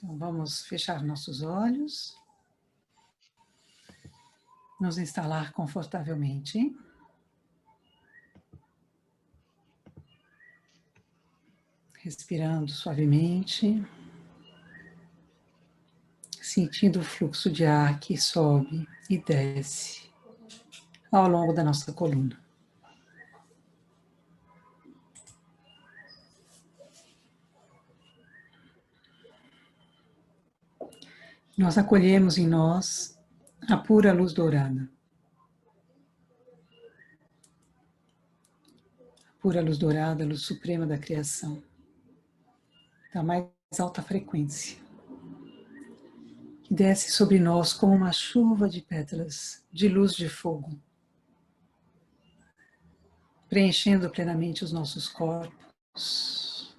Então, vamos fechar nossos olhos, nos instalar confortavelmente. Respirando suavemente, sentindo o fluxo de ar que sobe e desce ao longo da nossa coluna. Nós acolhemos em nós a pura luz dourada. A pura luz dourada, a luz suprema da criação, da mais alta frequência, que desce sobre nós como uma chuva de pétalas de luz de fogo, preenchendo plenamente os nossos corpos,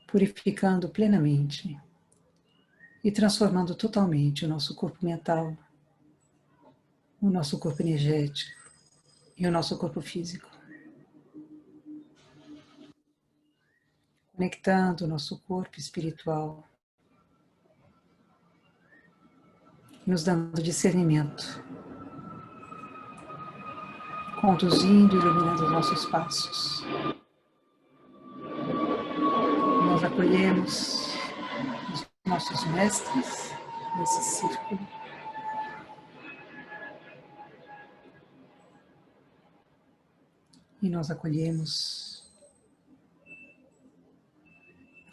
purificando plenamente e transformando totalmente o nosso corpo mental, o nosso corpo energético e o nosso corpo físico. Conectando o nosso corpo espiritual, nos dando discernimento, conduzindo e iluminando os nossos passos. Nós acolhemos os nossos mestres nesse círculo. E nós acolhemos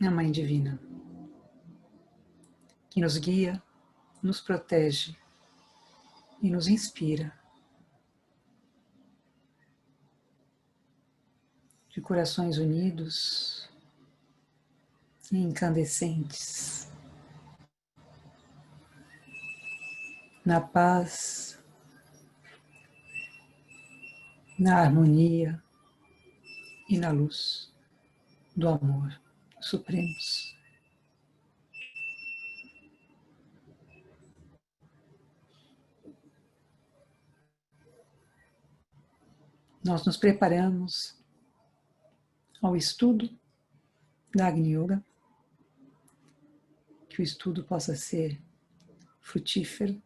a Mãe Divina, que nos guia, nos protege e nos inspira. De corações unidos e incandescentes, na paz, na harmonia e na luz do amor supremos. Nós nos preparamos ao estudo da Agni Yoga, que o estudo possa ser frutífero,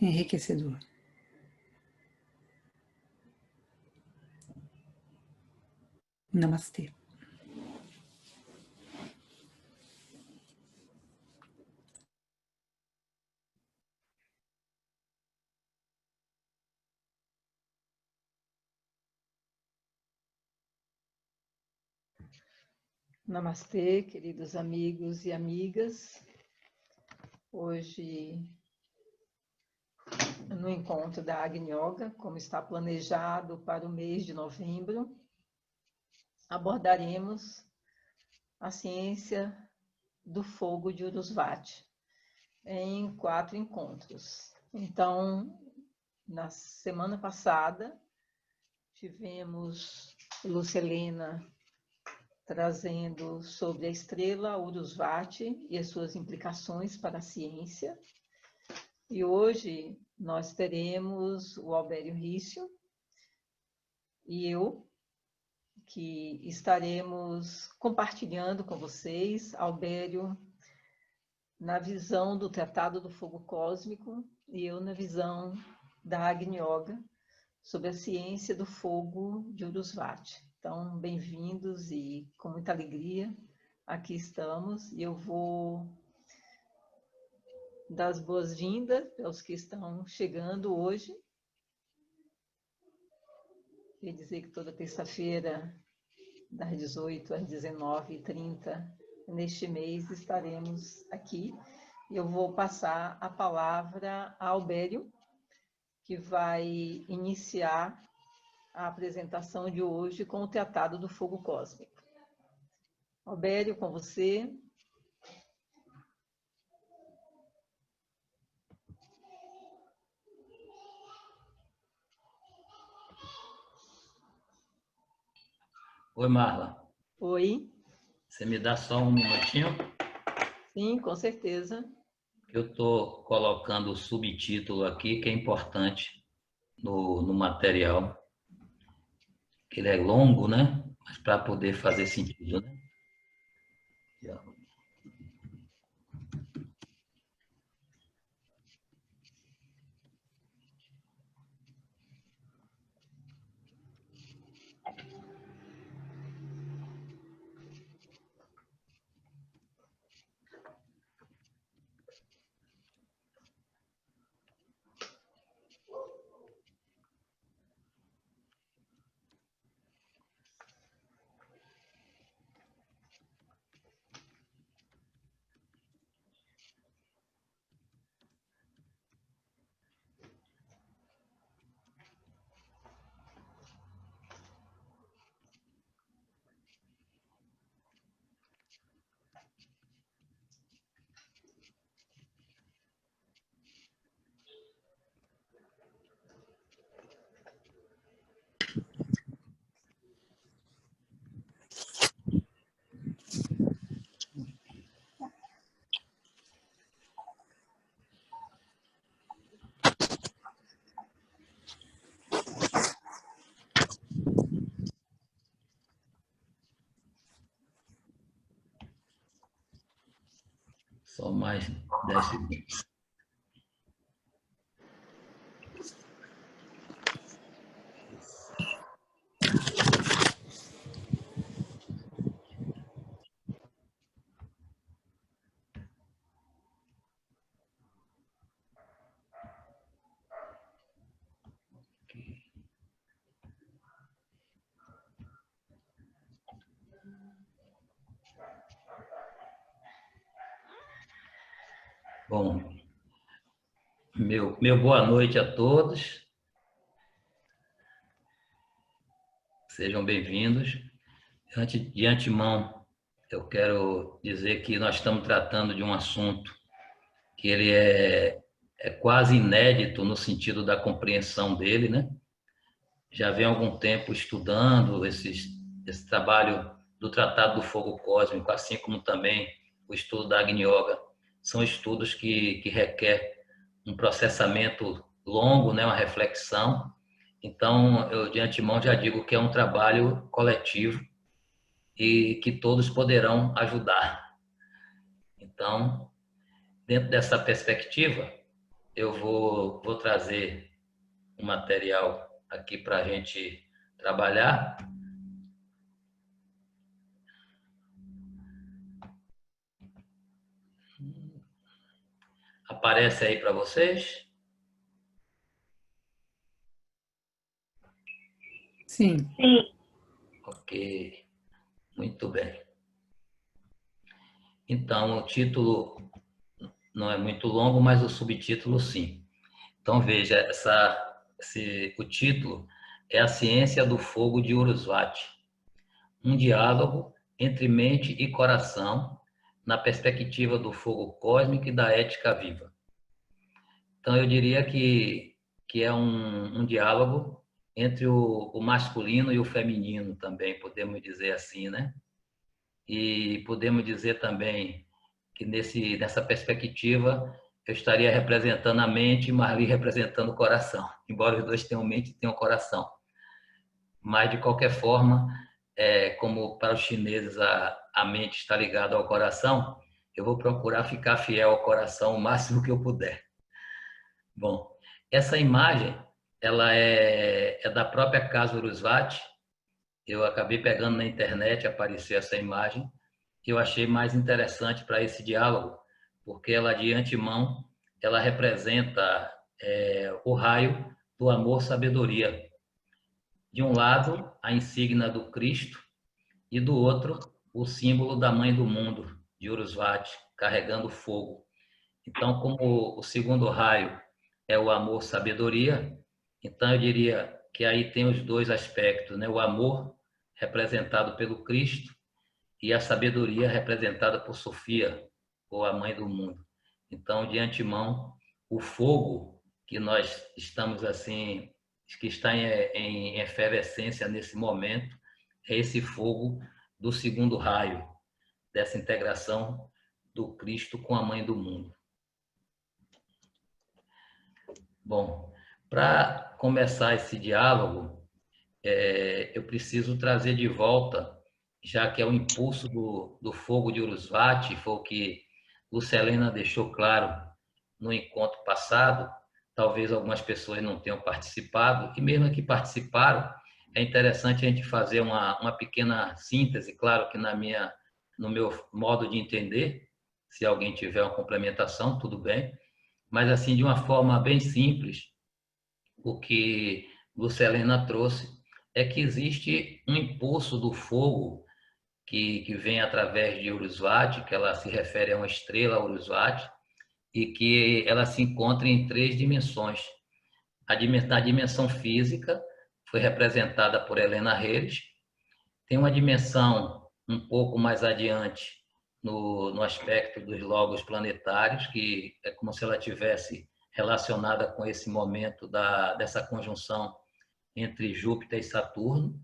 enriquecedor. Namastê. Namastê, queridos amigos e amigas. Hoje, no encontro da Agni Yoga, como está planejado para o mês de novembro, abordaremos a ciência do fogo de Urusvati em 4 encontros. Então, na semana passada, tivemos Lúcia Helena trazendo sobre a estrela Urusvati e as suas implicações para a ciência. E hoje nós teremos o Albério Rício e eu, que estaremos compartilhando com vocês, Albério na visão do Tratado do Fogo Cósmico e eu na visão da Agni Yoga, sobre a ciência do fogo de Urusvati. Então, bem-vindos e com muita alegria aqui estamos. E eu vou dar as boas-vindas aos que estão chegando hoje. Queria dizer que toda terça-feira, das 18 às 19h30, neste mês, estaremos aqui. Eu vou passar a palavra a Albério, que vai iniciar a apresentação de hoje com o Tratado do Fogo Cósmico. Albério, com você. Oi, Marla. Oi. Você me dá só um minutinho? Sim, com certeza. Eu estou colocando o subtítulo aqui, que é importante no material. Ele é longo, né? Mas para poder fazer sentido, né? Só mais 10 segundos. Bom, meu boa noite a todos. Sejam bem-vindos. De antemão, eu quero dizer que nós estamos tratando de um assunto que ele é quase inédito no sentido da compreensão dele, né? Já vem há algum tempo estudando esse trabalho do Tratado do Fogo Cósmico, assim como também o estudo da Agni Yoga. São estudos que requer um processamento longo, né? Uma reflexão. Então, eu de antemão já digo que é um trabalho coletivo e que todos poderão ajudar. Então, dentro dessa perspectiva, eu vou trazer um material aqui para a gente trabalhar. Aparece aí para vocês? Sim. Ok, muito bem. Então, o título não é muito longo, mas o subtítulo sim. Então, veja, o título é A Ciência do Fogo de Urusvati, um diálogo entre mente e coração na perspectiva do fogo cósmico e da ética viva. Então, eu diria que é um diálogo entre o masculino e o feminino também, podemos dizer assim, né? E podemos dizer também que nessa perspectiva eu estaria representando a mente, mas ali representando o coração, embora os dois tenham mente e tenham coração. Mas, de qualquer forma, como para os chineses a mente está ligada ao coração, eu vou procurar ficar fiel ao coração o máximo que eu puder. Bom, essa imagem ela é da própria Casa Urusvati. Eu acabei pegando na internet, apareceu essa imagem, que eu achei mais interessante para esse diálogo, porque ela, de antemão, ela representa o raio do amor-sabedoria. De um lado, a insígnia do Cristo, e do outro, o símbolo da Mãe do Mundo, de Urusvati, carregando fogo. Então, como o segundo raio é o amor-sabedoria, então eu diria que aí tem os dois aspectos, né? O amor representado pelo Cristo e a sabedoria representada por Sofia, ou a Mãe do Mundo. Então, de antemão, o fogo que nós estamos assim, que está em efervescência nesse momento, é esse fogo do segundo raio, dessa integração do Cristo com a Mãe do Mundo. Bom, para começar esse diálogo, eu preciso trazer de volta já que é o impulso do fogo de Urusvati, foi o que Lucelena deixou claro no encontro passado. Talvez algumas pessoas não tenham participado, e mesmo que participaram, é interessante a gente fazer uma pequena síntese, claro que no meu modo de entender, se alguém tiver uma complementação, tudo bem, mas assim, de uma forma bem simples, o que Lucelena trouxe é que existe um impulso do fogo que vem através de Urusvati, que ela se refere a uma estrela Urusvati, e que ela se encontra em 3 dimensões. Na dimensão física, foi representada por Helena Reis. Tem uma dimensão um pouco mais adiante, no aspecto dos logos planetários, que é como se ela tivesse relacionada com esse momento dessa conjunção entre Júpiter e Saturno.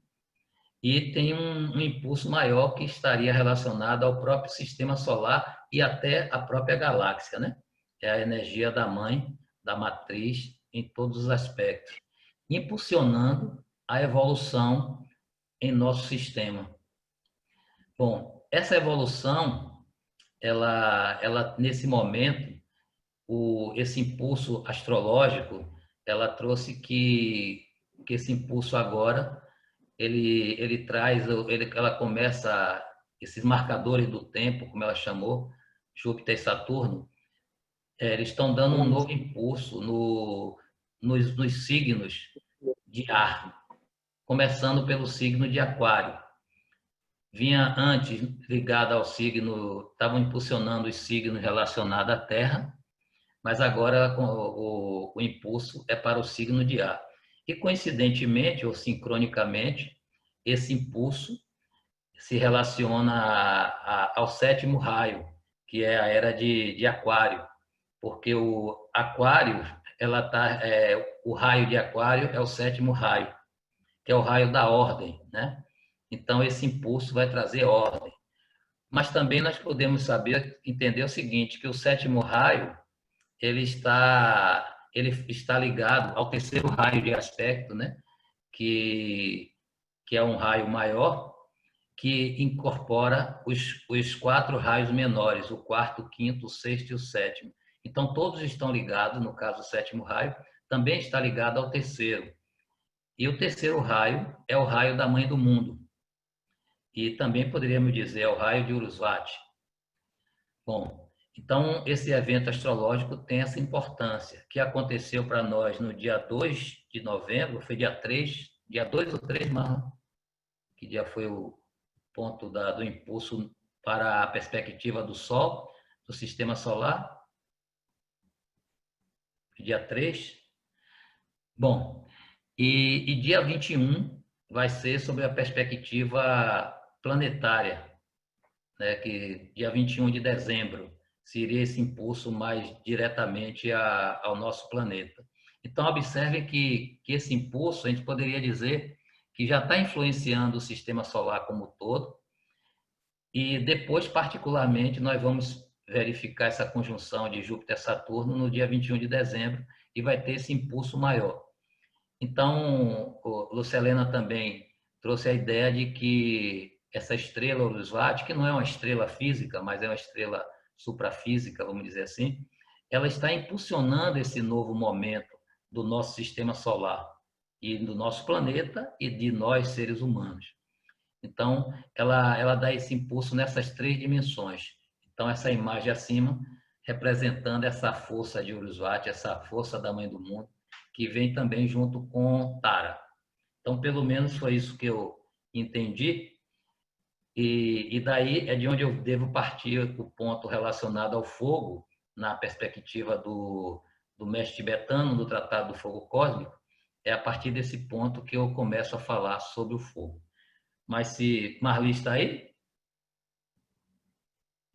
E tem um impulso maior que estaria relacionado ao próprio sistema solar e até à própria galáxia, né? É a energia da mãe, da matriz, em todos os aspectos, impulsionando a evolução em nosso sistema. Bom, essa evolução, ela nesse momento, esse impulso astrológico, ela trouxe que esse impulso agora ele traz, ela começa esses marcadores do tempo, como ela chamou, Júpiter e Saturno, eles estão dando um novo impulso nos signos de ar, começando pelo signo de Aquário. Vinha antes ligada ao signo, estavam impulsionando os signos relacionados à Terra, mas agora o impulso é para o signo de ar. E coincidentemente ou sincronicamente, esse impulso se relaciona ao 7º raio, que é a era de Aquário, porque o Aquário, o raio de Aquário é o 7º raio, que é o raio da ordem, né? Então esse impulso vai trazer ordem. Mas também nós podemos entender o seguinte, que o 7º raio ele está ligado ao 3º raio de aspecto, né? Que é um raio maior, que incorpora os 4 raios menores, o 4º, o 5º, o 6º e o 7º. Então, todos estão ligados, no caso, o 7º raio, também está ligado ao 3º. E o 3º raio é o raio da mãe do mundo. E também poderíamos dizer, é o raio de Urusvati. Bom, então, esse evento astrológico tem essa importância, que aconteceu para nós no dia 2 de novembro, foi dia 3, dia 2 ou 3, Marlon? Que dia foi o ponto do impulso para a perspectiva do Sol, do sistema solar? Dia 3. Bom, e dia 21 vai ser sobre a perspectiva planetária, né, que dia 21 de dezembro seria esse impulso mais diretamente ao nosso planeta. Então, observe que esse impulso, a gente poderia dizer que já está influenciando o sistema solar como um todo, e depois, particularmente, nós vamos verificar essa conjunção de Júpiter-Saturno no dia 21 de dezembro e vai ter esse impulso maior. Então, Lucelena também trouxe a ideia de que essa estrela Urusvati, que não é uma estrela física, mas é uma estrela suprafísica, vamos dizer assim, ela está impulsionando esse novo momento do nosso sistema solar e do nosso planeta e de nós, seres humanos. Então, ela dá esse impulso nessas 3 dimensões. Então, essa imagem acima, representando essa força de Urusvati, essa força da Mãe do Mundo, que vem também junto com Tara. Então, pelo menos foi isso que eu entendi. E daí é de onde eu devo partir o ponto relacionado ao fogo, na perspectiva do mestre tibetano, do Tratado do Fogo Cósmico. É a partir desse ponto que eu começo a falar sobre o fogo. Mas se Marli está aí?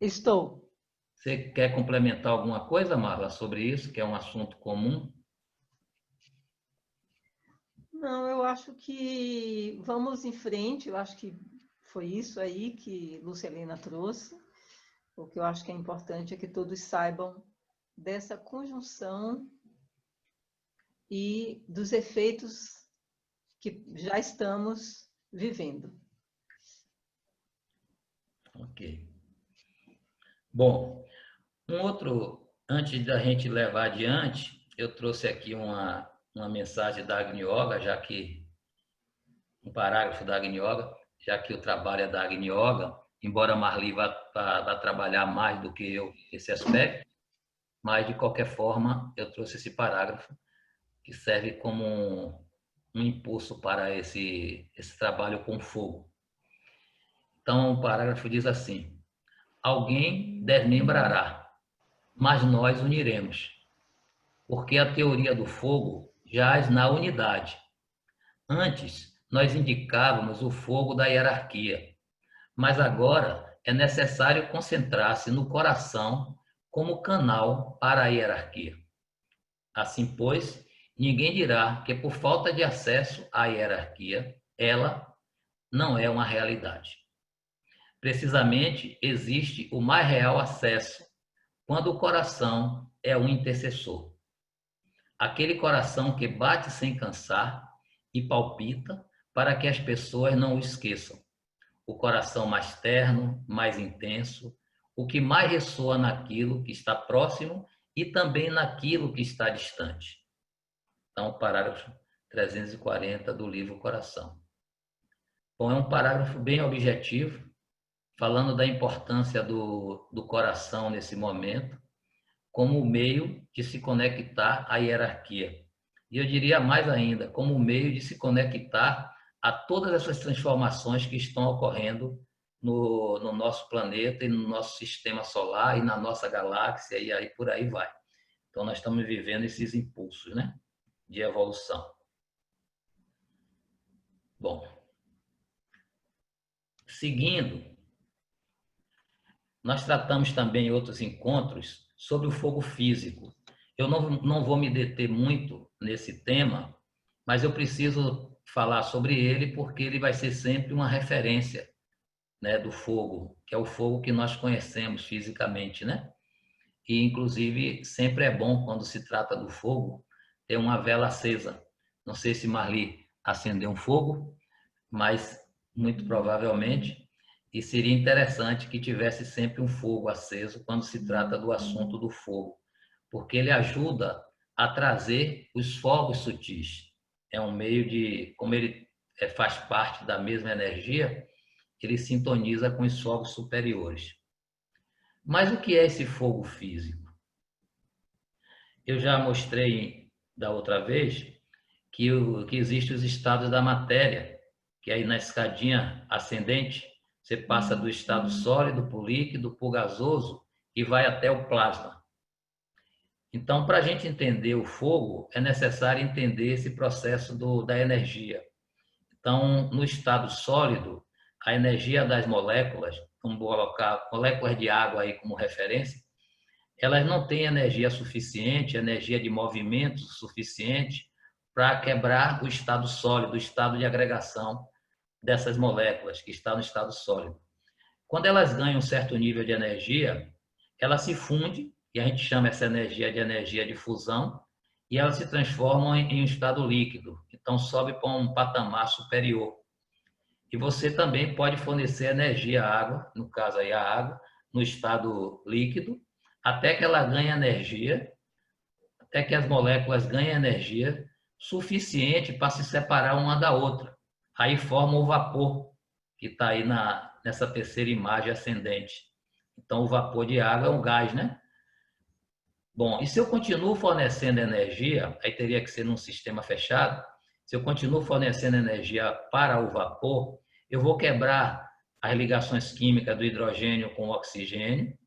Estou. Você quer complementar alguma coisa, Marla, sobre isso, que é um assunto comum? Não, eu acho que vamos em frente, eu acho que foi isso aí que Lucelena trouxe. O que eu acho que é importante é que todos saibam dessa conjunção e dos efeitos que já estamos vivendo. Ok. Bom, antes da gente levar adiante, eu trouxe aqui uma mensagem da Agni Yoga, um parágrafo da Agni Yoga, já que o trabalho é da Agni Yoga, embora Marli vá trabalhar mais do que eu esse aspecto, mas de qualquer forma eu trouxe esse parágrafo que serve como um impulso para esse trabalho com fogo. Então, o parágrafo diz assim: alguém desmembrará, mas nós uniremos, porque a teoria do fogo jaz na unidade. Antes, nós indicávamos o fogo da hierarquia, mas agora é necessário concentrar-se no coração como canal para a hierarquia. Assim, pois, ninguém dirá que por falta de acesso à hierarquia, ela não é uma realidade. Precisamente, existe o mais real acesso quando o coração é um intercessor. Aquele coração que bate sem cansar e palpita para que as pessoas não o esqueçam. O coração mais terno, mais intenso, o que mais ressoa naquilo que está próximo e também naquilo que está distante. Então, parágrafo 340 do livro Coração. Bom, é um parágrafo bem objetivo, falando da importância do coração nesse momento, como meio de se conectar à hierarquia. E eu diria mais ainda, como meio de se conectar a todas essas transformações que estão ocorrendo no nosso planeta e no nosso sistema solar e na nossa galáxia e aí por aí vai. Então nós estamos vivendo esses impulsos, né, de evolução. Bom, seguindo, nós tratamos também em outros encontros sobre o fogo físico. Eu não vou me deter muito nesse tema, mas eu preciso falar sobre ele porque ele vai ser sempre uma referência, né, do fogo, que é o fogo que nós conhecemos fisicamente, né? E, inclusive, sempre é bom, quando se trata do fogo, ter uma vela acesa. Não sei se Marli acendeu um fogo, mas muito provavelmente, e seria interessante que tivesse sempre um fogo aceso quando se trata do assunto do fogo, porque ele ajuda a trazer os fogos sutis. É um meio de, como ele faz parte da mesma energia, ele sintoniza com os fogos superiores. Mas o que é esse fogo físico? Eu já mostrei da outra vez que existem os estados da matéria, que aí na escadinha ascendente você passa do estado sólido para o líquido, para o gasoso e vai até o plasma. Então, para a gente entender o fogo, é necessário entender esse processo da energia. Então, no estado sólido, a energia das moléculas, vamos colocar moléculas de água aí como referência, elas não têm energia suficiente, energia de movimento suficiente para quebrar o estado sólido, o estado de agregação dessas moléculas que está no estado sólido. Quando elas ganham um certo nível de energia, ela se funde, e a gente chama essa energia de fusão, e elas se transformam em um estado líquido. Então, sobe para um patamar superior. E você também pode fornecer energia à água, no caso aí a água, no estado líquido, até que ela ganhe energia, até que as moléculas ganhem energia suficiente para se separar uma da outra. Aí forma o vapor, que está aí nessa terceira imagem ascendente. Então, o vapor de água é um gás, né? Bom, e se eu continuo fornecendo energia, aí teria que ser num sistema fechado, se eu continuo fornecendo energia para o vapor, eu vou quebrar as ligações químicas do hidrogênio com o oxigênio,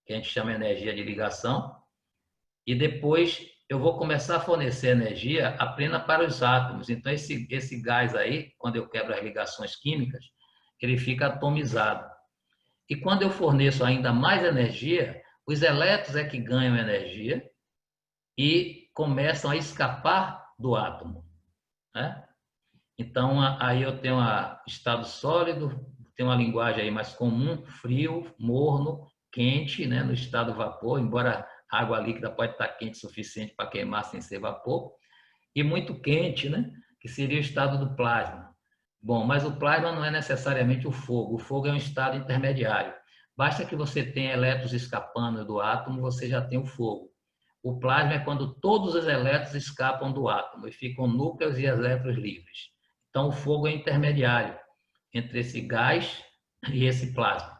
que a gente chama de energia de ligação, e depois eu vou começar a fornecer energia apenas para os átomos. Então, esse gás aí, quando eu quebro as ligações químicas, ele fica atomizado. E quando eu forneço ainda mais energia, os elétrons é que ganham energia e começam a escapar do átomo, né? Então, aí eu tenho estado sólido, tem uma linguagem aí mais comum, frio, morno, quente, né, no estado vapor, embora a água líquida pode estar quente o suficiente para queimar sem ser vapor, e muito quente, né, que seria o estado do plasma. Bom, mas o plasma não é necessariamente o fogo é um estado intermediário. Basta que você tenha elétrons escapando do átomo, você já tem o fogo. O plasma é quando todos os elétrons escapam do átomo e ficam núcleos e elétrons livres. Então, o fogo é intermediário entre esse gás e esse plasma.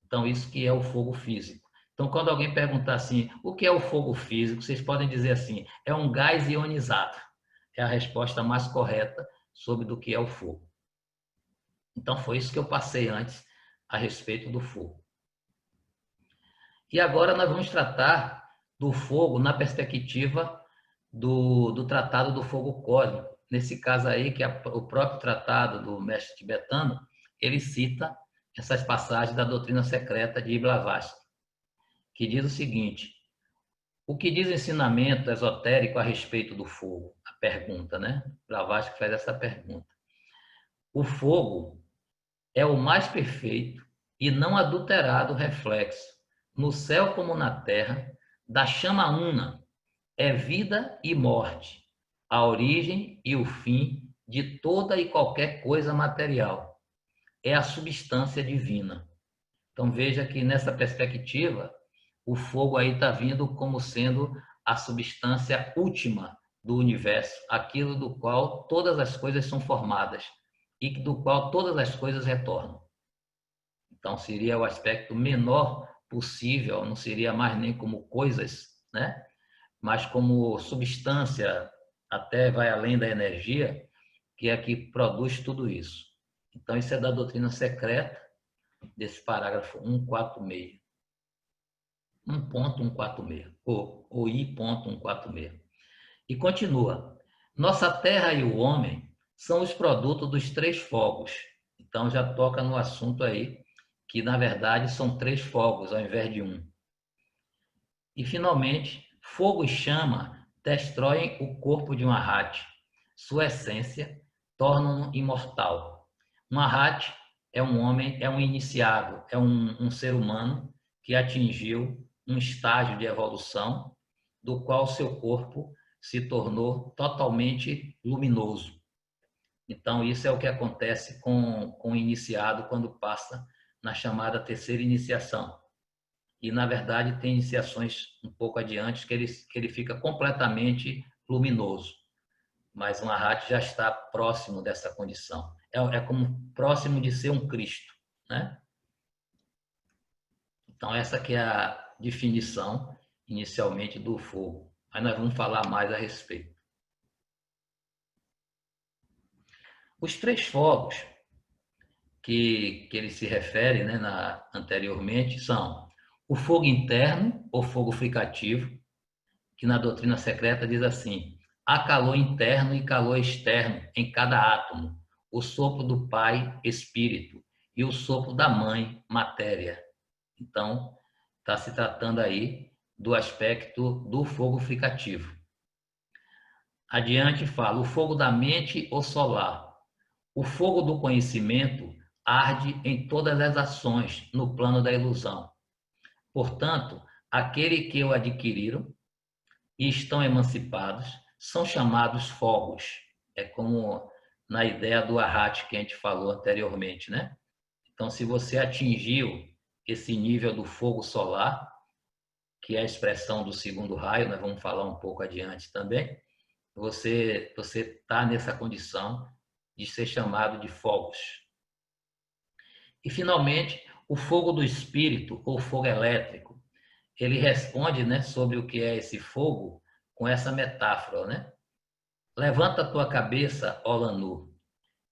Então, isso que é o fogo físico. Então, quando alguém perguntar assim, o que é o fogo físico? Vocês podem dizer assim, é um gás ionizado. É a resposta mais correta sobre do que é o fogo. Então, foi isso que eu passei antes a respeito do fogo. E agora nós vamos tratar do fogo na perspectiva do Tratado do Fogo Cósmico. Nesse caso aí, que é o próprio tratado do mestre tibetano, ele cita essas passagens da doutrina secreta de Blavatsky, que diz o seguinte: o que diz o ensinamento esotérico a respeito do fogo? A pergunta, né? Blavatsky faz essa pergunta. O fogo é o mais perfeito e não adulterado reflexo, no céu como na terra, da chama una, é vida e morte, a origem e o fim de toda e qualquer coisa material. É a substância divina. Então veja que nessa perspectiva, o fogo aí está vindo como sendo a substância última do universo, aquilo do qual todas as coisas são formadas e do qual todas as coisas retornam. Então seria o aspecto menor possível, não seria mais nem como coisas, né? Mas como substância, até vai além da energia, que é que produz tudo isso. Então isso é da doutrina secreta, desse parágrafo 146. 1.146, ou I.146. E continua. Nossa terra e o homem são os produtos dos três fogos. Então já toca no assunto aí, que na verdade são três fogos ao invés de um. E finalmente, fogo e chama destroem o corpo de um arhat. Sua essência torna-no imortal. Um arhat é um homem, é um iniciado, é um ser humano que atingiu um estágio de evolução do qual seu corpo se tornou totalmente luminoso. Então, isso é o que acontece com o iniciado quando passa na chamada terceira iniciação. E, na verdade, tem iniciações um pouco adiante que ele fica completamente luminoso. Mas um arhat já está próximo dessa condição. É como próximo de ser um Cristo, né? Então, essa que é a definição, inicialmente, do fogo. Mas nós vamos falar mais a respeito. Os três fogos que ele se refere, né, anteriormente são o fogo interno, ou fogo fricativo, que na doutrina secreta diz assim: há calor interno e calor externo em cada átomo, o sopro do Pai, Espírito, e o sopro da Mãe, Matéria. Então, está se tratando aí do aspecto do fogo fricativo. Adiante fala, o fogo da mente ou solar. O fogo do conhecimento arde em todas as ações no plano da ilusão. Portanto, aquele que o adquiriram e estão emancipados são chamados fogos. É como na ideia do arhat que a gente falou anteriormente, né? Então, se você atingiu esse nível do fogo solar, que é a expressão do segundo raio, nós vamos falar um pouco adiante também, você está nessa condição de ser chamado de fogos. E, finalmente, o fogo do espírito, ou fogo elétrico, ele responde, né, sobre o que é esse fogo com essa metáfora, né? Levanta a tua cabeça, ó Lanu.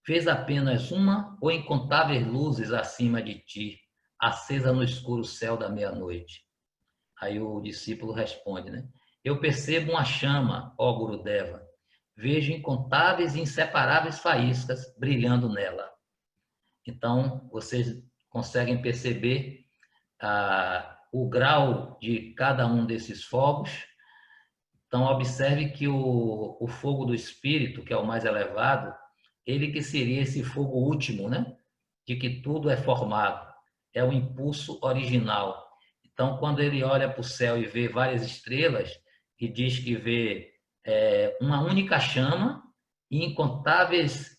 Fez apenas uma ou incontáveis luzes acima de ti, acesa no escuro céu da meia-noite. Aí o discípulo responde, né? Eu percebo uma chama, ó Gurudeva. Vejo incontáveis e inseparáveis faíscas brilhando nela. Então, vocês conseguem perceber o grau de cada um desses fogos. Então, observe que o fogo do espírito, que é o mais elevado, ele que seria esse fogo último, né? De que tudo é formado, é o impulso original. Então, quando ele olha para o céu e vê várias estrelas, e diz que vê uma única chama e incontáveis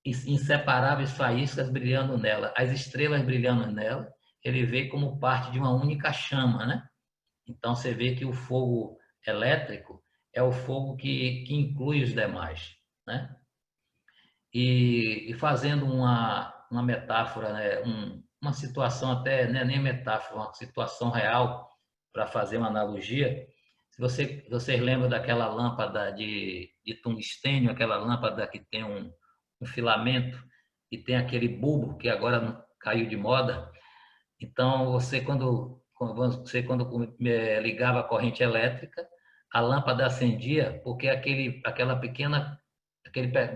e inseparáveis faíscas brilhando nela, as estrelas brilhando nela, ele vê como parte de uma única chama, né? Então, você vê que o fogo elétrico é o fogo que inclui os demais, né? E fazendo uma metáfora, né? Uma situação até, né? Nem metáfora, uma situação real, para fazer uma analogia, se vocês lembram daquela lâmpada de tungstênio, aquela lâmpada que tem um filamento e tem aquele bulbo que agora caiu de moda. Então, quando ligava a corrente elétrica, a lâmpada acendia porque aquele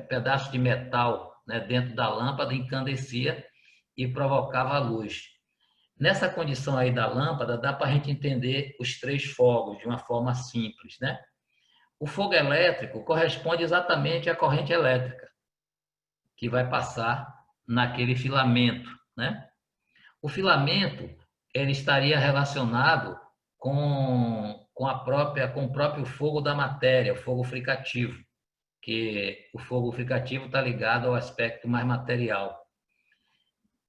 pedaço de metal, né, dentro da lâmpada encandecia e provocava a luz. Nessa condição aí da lâmpada, dá para a gente entender os 3 fogos de uma forma simples, né? O fogo elétrico corresponde exatamente à corrente elétrica que vai passar naquele filamento, né? O filamento, ele estaria relacionado com o próprio fogo da matéria, o fogo fricativo, que o fogo fricativo está ligado ao aspecto mais material.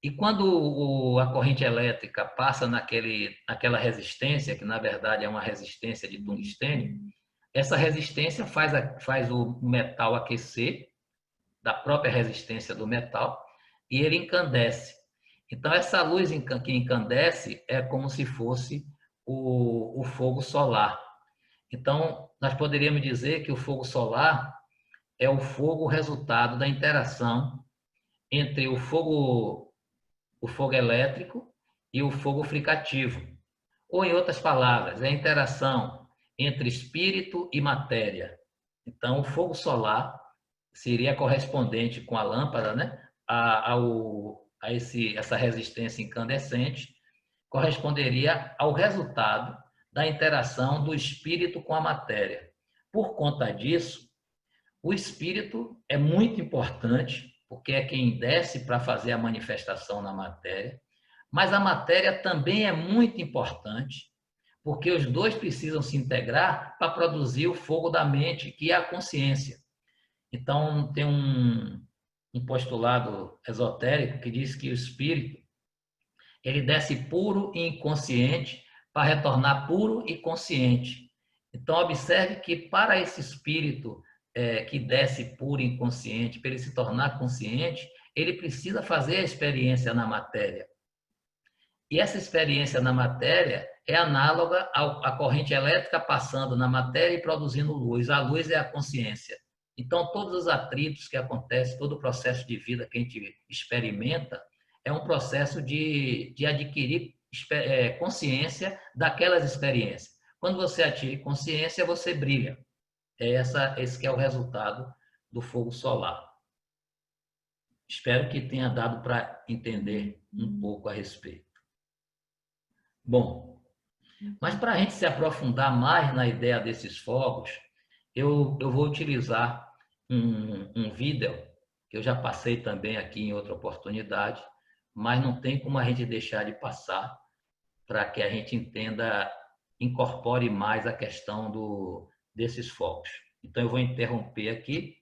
E quando a corrente elétrica passa naquela resistência, que na verdade é uma resistência de tungstênio, essa resistência faz o metal aquecer, da própria resistência do metal, e ele encandece. Então, essa luz que encandece é como se fosse o fogo solar. Então, nós poderíamos dizer que o fogo solar é o fogo resultado da interação entre o fogo elétrico e o fogo fricativo. Ou, em outras palavras, é a interação entre espírito e matéria. Então, o fogo solar seria correspondente com a lâmpada, né, essa resistência incandescente, corresponderia ao resultado da interação do espírito com a matéria. Por conta disso, o espírito é muito importante, porque é quem desce para fazer a manifestação na matéria, mas a matéria também é muito importante, porque os dois precisam se integrar para produzir o fogo da mente, que é a consciência. Então, tem um postulado esotérico que diz que o espírito ele desce puro e inconsciente para retornar puro e consciente. Então, observe que para esse espírito que desce puro e inconsciente, para ele se tornar consciente, ele precisa fazer a experiência na matéria. E essa experiência na matéria é análoga à corrente elétrica passando na matéria e produzindo luz. A luz é a consciência. Então, todos os atritos que acontecem, todo o processo de vida que a gente experimenta, é um processo de adquirir consciência daquelas experiências. Quando você adquire consciência, você brilha. Esse que é o resultado do fogo solar. Espero que tenha dado para entender um pouco a respeito. Bom, mas para a gente se aprofundar mais na ideia desses fogos, eu vou utilizar um vídeo que eu já passei também aqui em outra oportunidade, mas não tem como a gente deixar de passar para que a gente entenda, incorpore mais a questão desses fogos. Então, eu vou interromper aqui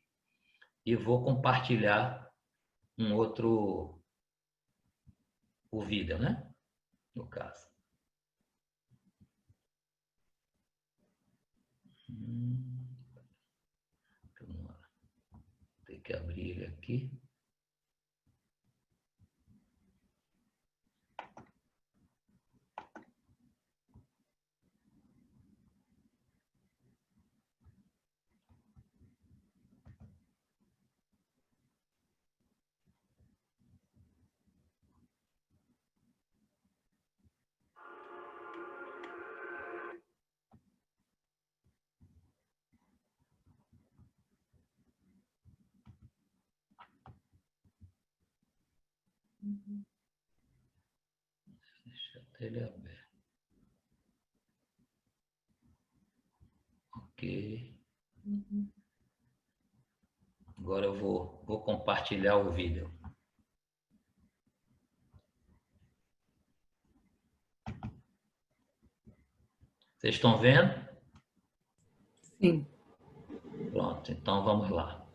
e vou compartilhar o vídeo, né? No caso. Tem que abrir ele aqui. Deixa ele aberto. Ok. Agora eu vou compartilhar o vídeo. Vocês estão vendo? Sim. Pronto, então vamos lá.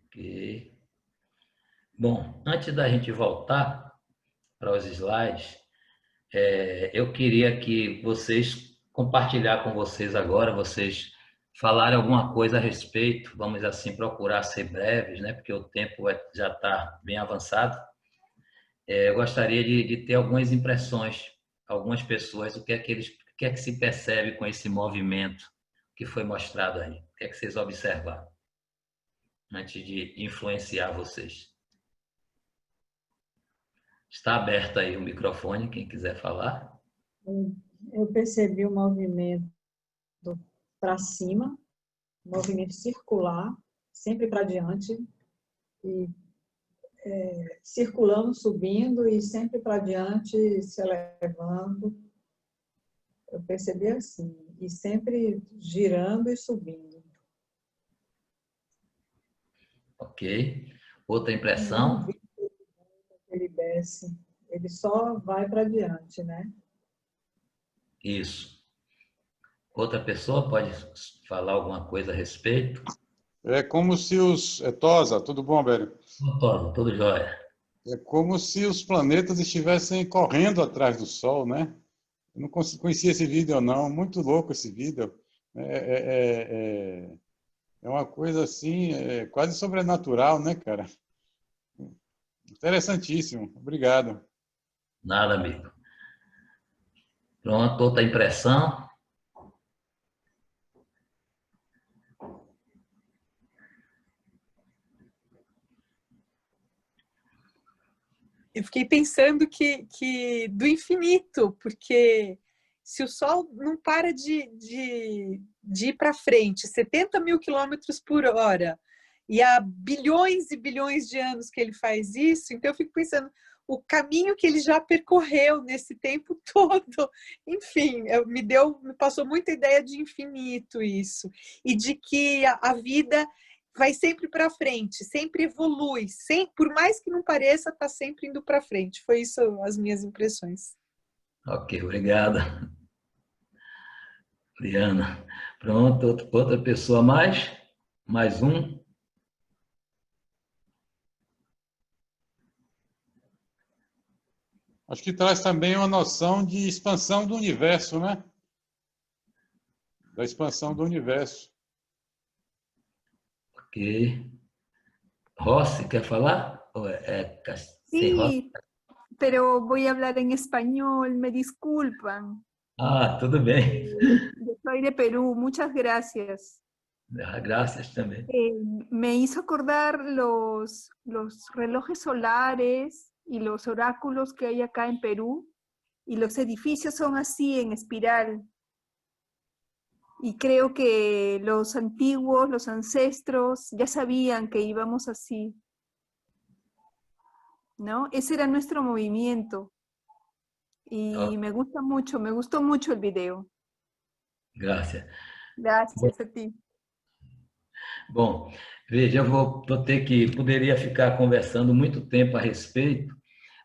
Ok. Bom, antes da gente voltar para os slides, eu queria que vocês compartilhar com vocês agora, vocês falarem alguma coisa a respeito, vamos assim procurar ser breves, né? Porque o tempo já está bem avançado. Eu gostaria de ter algumas impressões, algumas pessoas, o que é que se percebe com esse movimento que foi mostrado aí? O que é que vocês observaram antes de influenciar vocês? Está aberto aí o microfone, quem quiser falar. Eu percebi o movimento para cima, movimento circular, sempre para diante, e circulando, subindo e sempre para diante, se elevando. Eu percebi assim, e sempre girando e subindo. Ok. Outra Não impressão? vi que ele desce, ele só vai para diante, né? Isso. Outra pessoa pode falar alguma coisa a respeito? É como se os... Tosa, tudo bom, velho? Doutor, tudo jóia. É como se os planetas estivessem correndo atrás do Sol, né? Eu não conhecia esse vídeo, não. Muito louco esse vídeo. É uma coisa assim, quase sobrenatural, né, cara? Interessantíssimo. Obrigado. Nada, amigo. Pronto, outra impressão? eu fiquei pensando que do infinito, porque se o Sol não para de ir para frente, 70 mil quilômetros por hora, e há bilhões e bilhões de anos que ele faz isso, então eu fico pensando o caminho que ele já percorreu nesse tempo todo. Enfim, me passou muita ideia de infinito isso, e de que a vida vai sempre para frente, sempre evolui, por mais que não pareça, está sempre indo para frente. Foi isso as minhas impressões. Ok, obrigada. Liana. Pronto, outra pessoa mais? Mais um? Acho que traz também uma noção de expansão do universo, né? Da expansão do universo. Ok. Rossi, quer falar? Sim, Rossi? Sí, pero voy a hablar en español, me disculpan. Ah, tudo bem. Yo soy de Perú, muchas gracias. Graças também. Me hizo acordar los relojes solares y los oráculos que hay acá en Perú, y los edificios son así en espiral. Y creo que los antiguos, los ancestros, ya sabían que íbamos así, ¿no? Ese era nuestro movimiento. Y me gustó mucho el video. Graças. Gracias a ti. Bom, veja, eu vou ter poderia ficar conversando muito tempo a respeito,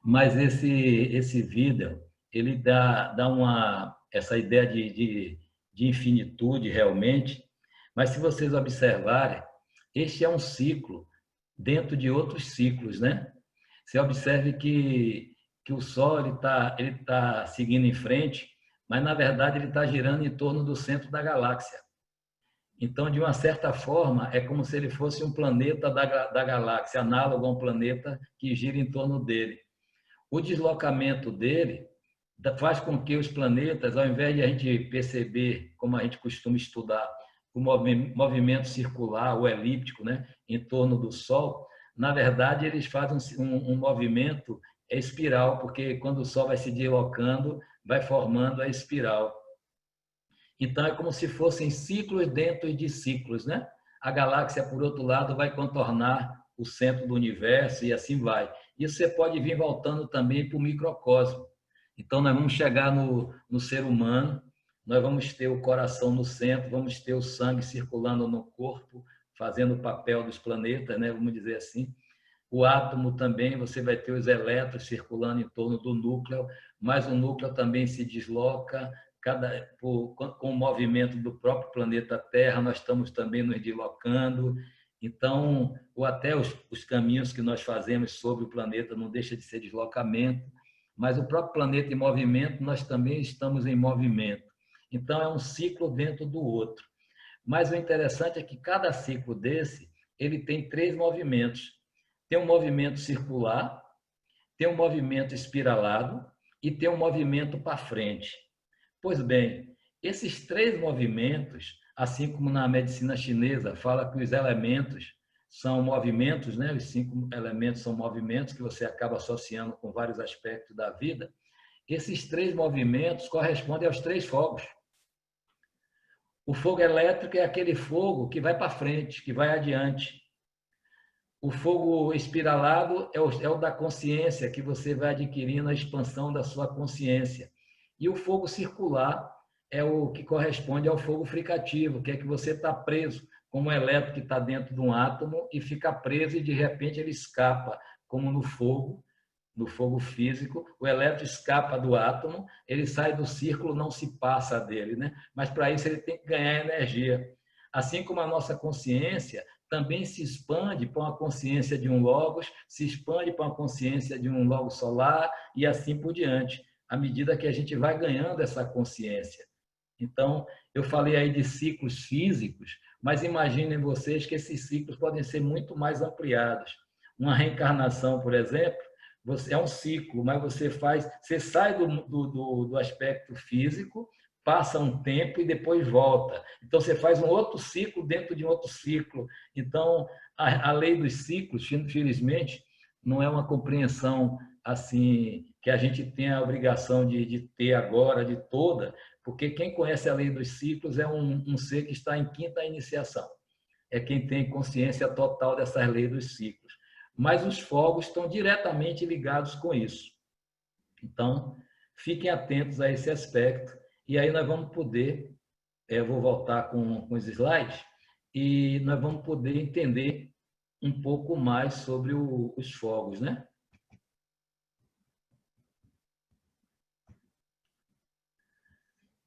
mas esse vídeo, ele dá essa ideia de infinitude realmente, mas se vocês observarem, este é um ciclo dentro de outros ciclos, né? Você observe que o Sol ele tá seguindo em frente, mas na verdade ele está girando em torno do centro da galáxia. Então, de uma certa forma, é como se ele fosse um planeta da galáxia, análogo a um planeta que gira em torno dele. O deslocamento dele faz com que os planetas, ao invés de a gente perceber, como a gente costuma estudar, o movimento circular, o elíptico, né, em torno do Sol, na verdade, eles fazem um movimento espiral, porque quando o Sol vai se deslocando, vai formando a espiral. Então, é como se fossem ciclos dentro de ciclos, né? A galáxia, por outro lado, vai contornar o centro do universo e assim vai. Isso você pode vir voltando também para o microcosmo. Então, nós vamos chegar no ser humano, nós vamos ter o coração no centro, vamos ter o sangue circulando no corpo, fazendo o papel dos planetas, né? Vamos dizer assim. O átomo também, você vai ter os elétrons circulando em torno do núcleo, mas o núcleo também se desloca, com o movimento do próprio planeta Terra, nós estamos também nos deslocando. Então, ou até os caminhos que nós fazemos sobre o planeta não deixa de ser deslocamento, mas o próprio planeta em movimento, nós também estamos em movimento. Então, é um ciclo dentro do outro. Mas o interessante é que cada ciclo desse, ele tem 3 movimentos. Tem um movimento circular, tem um movimento espiralado e tem um movimento para frente. Pois bem, esses 3 movimentos, assim como na medicina chinesa, fala que os elementos são movimentos, né? Os 5 elementos são movimentos que você acaba associando com vários aspectos da vida. Esses 3 movimentos correspondem aos 3 fogos. O fogo elétrico é aquele fogo que vai para frente, que vai adiante. O fogo espiralado é o da consciência, que você vai adquirindo a expansão da sua consciência. E o fogo circular é o que corresponde ao fogo fricativo, que é que você está preso, como um elétron que está dentro de um átomo e fica preso e de repente ele escapa, como no fogo físico, o elétron escapa do átomo, ele sai do círculo, não se passa dele, né? Mas para isso ele tem que ganhar energia. Assim como a nossa consciência também se expande para uma consciência de um logos, se expande para uma consciência de um logo solar e assim por diante, à medida que a gente vai ganhando essa consciência. Então, eu falei aí de ciclos físicos, mas imaginem vocês que esses ciclos podem ser muito mais ampliados. Uma reencarnação, por exemplo, é um ciclo, mas você sai do aspecto físico, passa um tempo e depois volta. Então, você faz um outro ciclo dentro de um outro ciclo. Então, a lei dos ciclos, infelizmente, não é uma compreensão assim, que a gente tem a obrigação de ter agora, de toda, porque quem conhece a lei dos ciclos é um ser que está em quinta iniciação. É quem tem consciência total dessas leis dos ciclos. Mas os fogos estão diretamente ligados com isso. Então, fiquem atentos a esse aspecto. E aí nós vamos poder, eu vou voltar com os slides, e nós vamos poder entender um pouco mais sobre os fogos, né?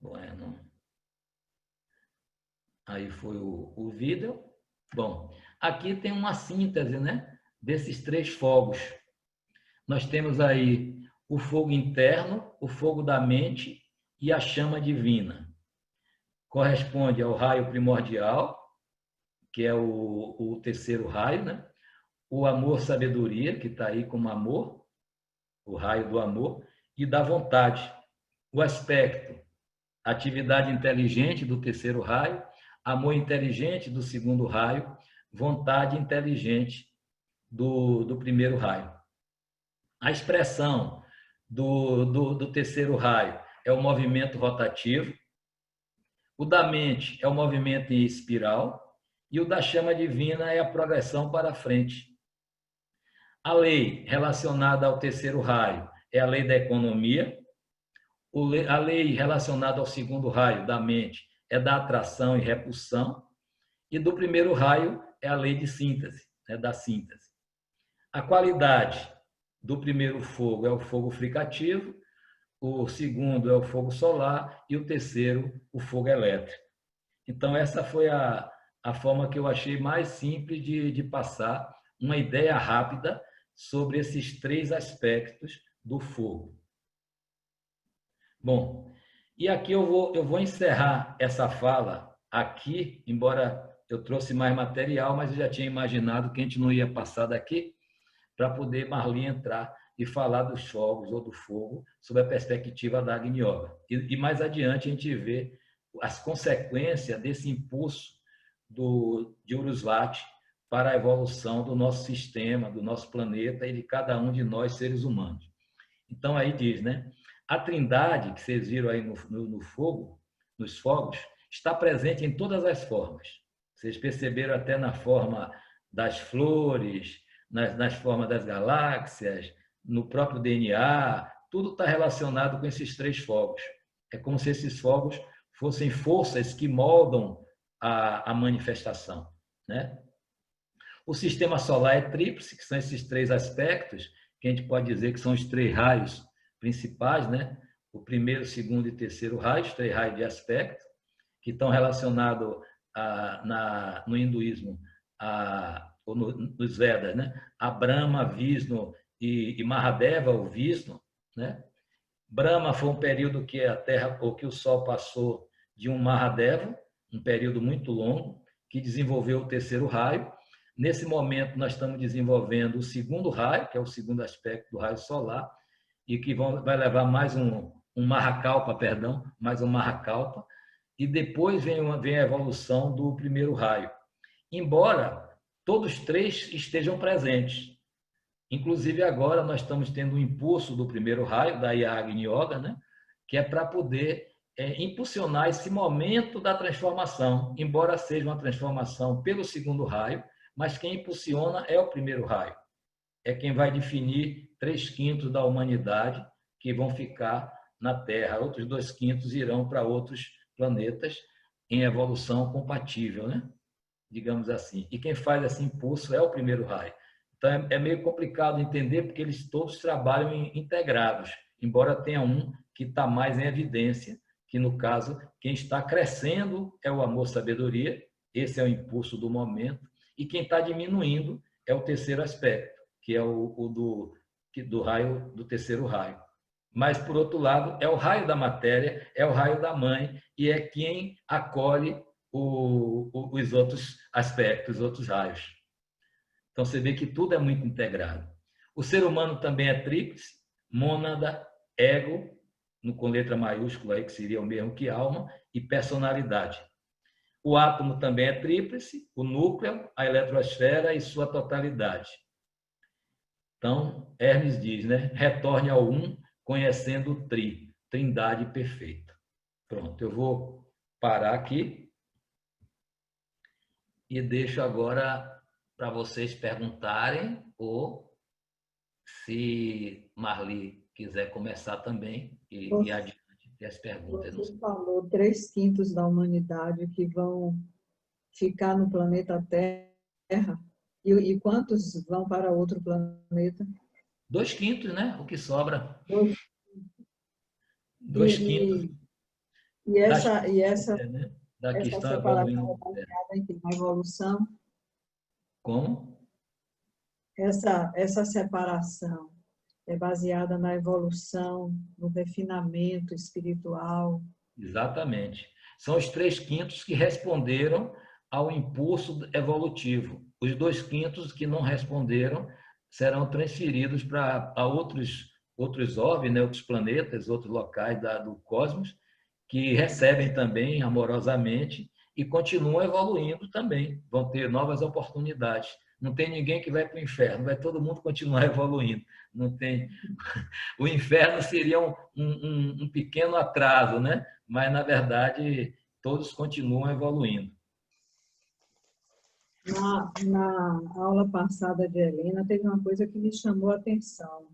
Bueno. Aí foi o vídeo. Bom, aqui tem uma síntese, né, desses 3 fogos. Nós temos aí o fogo interno, o fogo da mente e a chama divina. Corresponde ao raio primordial, que é o terceiro raio, né? O amor, sabedoria, que está aí como amor, o raio do amor, e da vontade. O aspecto, atividade inteligente do terceiro raio, amor inteligente do segundo raio, vontade inteligente do primeiro raio. A expressão do terceiro raio é o movimento rotativo, o da mente é o movimento em espiral e o da chama divina é a progressão para frente. A lei relacionada ao terceiro raio é a lei da economia, a lei relacionada ao segundo raio da mente é da atração e repulsão, e do primeiro raio é a lei de síntese, da síntese. A qualidade do primeiro fogo é o fogo fricativo, o segundo é o fogo solar e o terceiro, o fogo elétrico. Então, essa foi a forma que eu achei mais simples de passar uma ideia rápida sobre esses 3 aspectos do fogo. Bom, e aqui eu vou encerrar essa fala aqui, embora eu trouxe mais material, mas eu já tinha imaginado que a gente não ia passar daqui para poder Marli entrar e falar dos fogos ou do fogo sob a perspectiva da Agni Yoga. E mais adiante a gente vê as consequências desse impulso de Urusvati para a evolução do nosso sistema, do nosso planeta e de cada um de nós, seres humanos. Então, aí diz, né? A trindade, que vocês viram aí no fogo, nos fogos, está presente em todas as formas. Vocês perceberam até na forma das flores, nas formas das galáxias, no próprio DNA, tudo está relacionado com esses 3 fogos. É como se esses fogos fossem forças que moldam a manifestação, né? O sistema solar é tríplice, que são esses 3 aspectos, que a gente pode dizer que são os 3 raios principais, né? O primeiro, segundo e terceiro raio, os 3 raios de aspecto, que estão relacionados no hinduísmo, ou nos Vedas, né? A Brahma, Vishnu e Mahadeva, o Vishnu, né? Brahma foi um período que a Terra, ou que o Sol passou de um Mahadeva, um período muito longo, que desenvolveu o terceiro raio. Nesse momento, nós estamos desenvolvendo o segundo raio, que é o segundo aspecto do raio solar, e que vai levar mais um Mahakalpa, mais um Mahakalpa, e depois vem a evolução do primeiro raio. Embora todos 3 estejam presentes. Inclusive, agora nós estamos tendo um impulso do primeiro raio, da Agni Yoga, né? Que é para poder impulsionar esse momento da transformação, embora seja uma transformação pelo segundo raio, mas quem impulsiona é o primeiro raio. É quem vai definir 3/5 da humanidade que vão ficar na Terra. Outros 2/5 irão para outros planetas em evolução compatível, né? Digamos assim. E quem faz esse impulso é o primeiro raio. Então, é meio complicado entender porque eles todos trabalham integrados, embora tenha um que está mais em evidência, que no caso, quem está crescendo é o amor-sabedoria, esse é o impulso do momento, e quem está diminuindo é o terceiro aspecto, que é o do raio, do terceiro raio. Mas, por outro lado, é o raio da matéria, é o raio da mãe, e é quem acolhe os outros aspectos, os outros raios. Então, você vê que tudo é muito integrado. O ser humano também é tríplice, mônada, ego, com letra maiúscula, aí, que seria o mesmo que alma, e personalidade. O átomo também é tríplice, o núcleo, a eletrosfera e sua totalidade. Então, Hermes diz, né? Retorne ao um, conhecendo o trindade perfeita. Pronto, eu vou parar aqui e deixo agora para vocês perguntarem, ou se Marli quiser começar também e adiante as perguntas. Você falou 3/5 da humanidade que vão ficar no planeta Terra. E quantos vão para outro planeta? 2/5, né? O que sobra. 2/5 E essa né? Da que estão separação evoluindo. é baseada em quê? Na evolução? Como? Essa separação é baseada na evolução, no refinamento espiritual. Exatamente. São os 3/5 que responderam ao impulso evolutivo. Os 2/5 que não responderam serão transferidos para outros orbes, né, outros planetas, outros locais do cosmos, que recebem também amorosamente e continuam evoluindo também. Vão ter novas oportunidades. Não tem ninguém que vai para o inferno, vai todo mundo continuar evoluindo. Não tem. O inferno seria um pequeno atraso, né? Mas, na verdade, todos continuam evoluindo. Na aula passada de Helena, teve uma coisa que me chamou a atenção.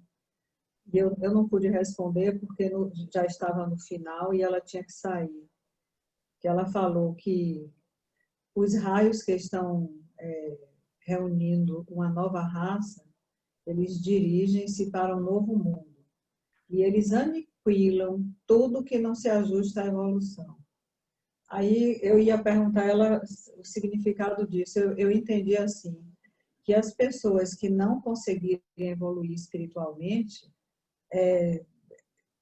Eu não pude responder porque já estava no final e ela tinha que sair. Que ela falou que os raios que estão reunindo uma nova raça, eles dirigem-se para um novo mundo. E eles aniquilam tudo que não se ajusta à evolução. Aí eu ia perguntar a ela o significado disso. Eu entendi assim, que as pessoas que não conseguirem evoluir espiritualmente,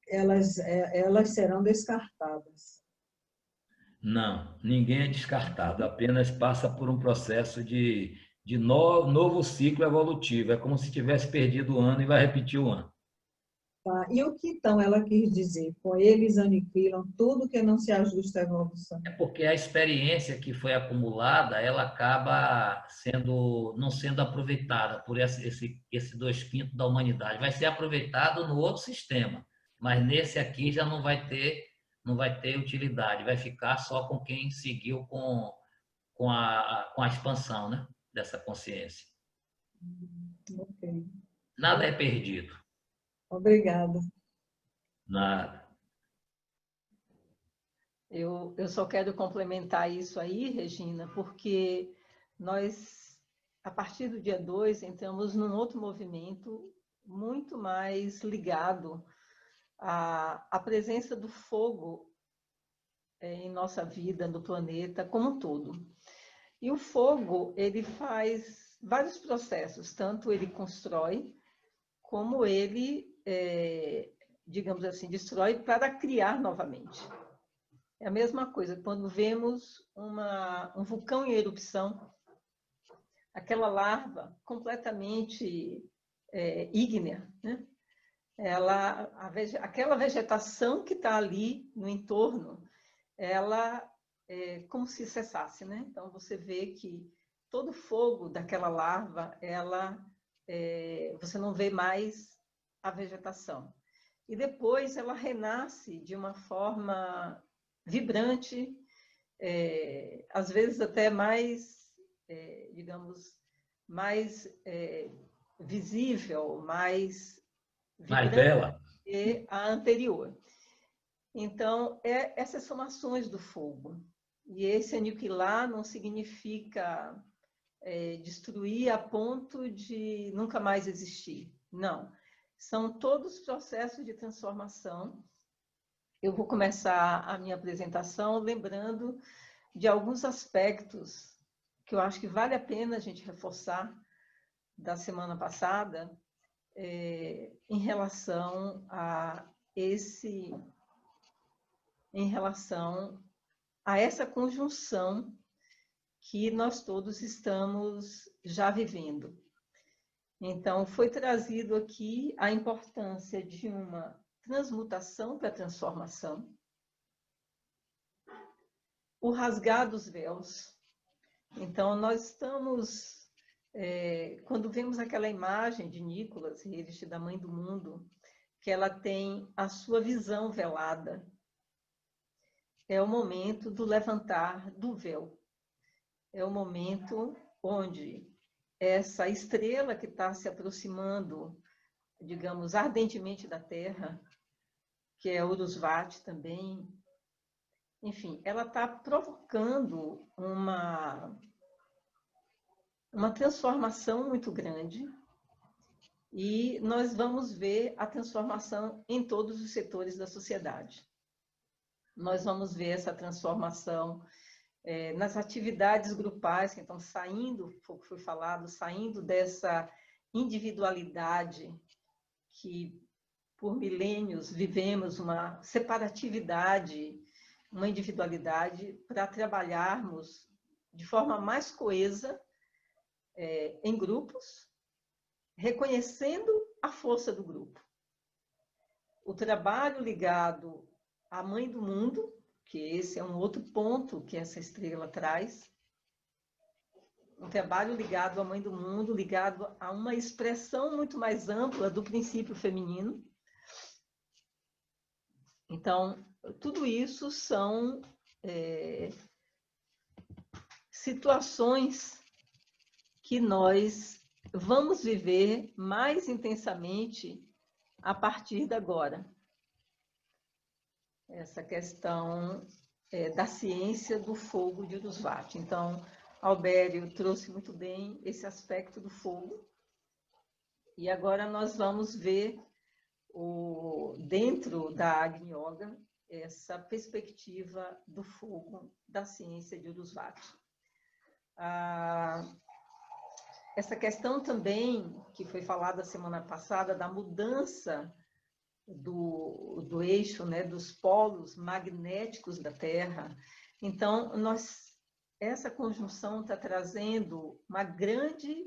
elas serão descartadas. Não, ninguém é descartado, apenas passa por um processo de novo ciclo evolutivo. É como se tivesse perdido o ano e vai repetir o ano. Tá? E o que então ela quis dizer? Com eles aniquilam tudo que não se ajusta à evolução. É porque a experiência que foi acumulada, ela acaba não sendo aproveitada por esse 2/5 da humanidade. Vai ser aproveitado no outro sistema, mas nesse aqui já não vai ter utilidade. Vai ficar só com quem seguiu com a expansão, né, dessa consciência. Ok. Nada é perdido. Obrigada. Nada. Eu só quero complementar isso aí, Regina, porque nós, a partir do dia 2, entramos num outro movimento muito mais ligado à presença do fogo em nossa vida, no planeta como um todo. E o fogo, ele faz vários processos, tanto ele constrói, como ele, digamos assim, destrói para criar novamente. É a mesma coisa, quando vemos um vulcão em erupção, aquela larva completamente ígnea, né? Aquela vegetação que está ali no entorno, ela é como se cessasse, né? Então, você vê que todo o fogo daquela larva, você não vê mais a vegetação. E depois ela renasce de uma forma vibrante, às vezes até mais, digamos, mais visível, mais bela que a anterior. Então, essas são ações do fogo. E esse aniquilar não significa destruir a ponto de nunca mais existir. Não. São todos processos de transformação. Eu vou começar a minha apresentação lembrando de alguns aspectos que eu acho que vale a pena a gente reforçar da semana passada em relação a essa conjunção que nós todos estamos já vivendo. Então, foi trazido aqui a importância de uma transmutação para transformação, o rasgar dos véus. Então, nós estamos Quando vemos aquela imagem de Nicholas Hilst, da Mãe do Mundo, que ela tem a sua visão velada, é o momento do levantar do véu. É o momento onde essa estrela que está se aproximando, digamos, ardentemente da Terra, que é Uruzvati também, enfim, ela está provocando uma transformação muito grande, e nós vamos ver a transformação em todos os setores da sociedade. Nós vamos ver essa transformação nas atividades grupais que estão saindo, foi falado, saindo dessa individualidade que por milênios vivemos, uma separatividade, uma individualidade, para trabalharmos de forma mais coesa em grupos, reconhecendo a força do grupo. O trabalho ligado à Mãe do Mundo, que esse é um outro ponto que essa estrela traz, um trabalho ligado à Mãe do Mundo, ligado a uma expressão muito mais ampla do princípio feminino. Então, tudo isso são situações que nós vamos viver mais intensamente a partir de agora. Essa questão da ciência do fogo de Uruzvati. Então, Albério trouxe muito bem esse aspecto do fogo. E agora nós vamos ver, dentro da Agni Yoga, essa perspectiva do fogo da ciência de Uruzvati. Essa questão também, que foi falada semana passada, da mudança do eixo, né, dos polos magnéticos da Terra. Então, essa conjunção está trazendo uma grande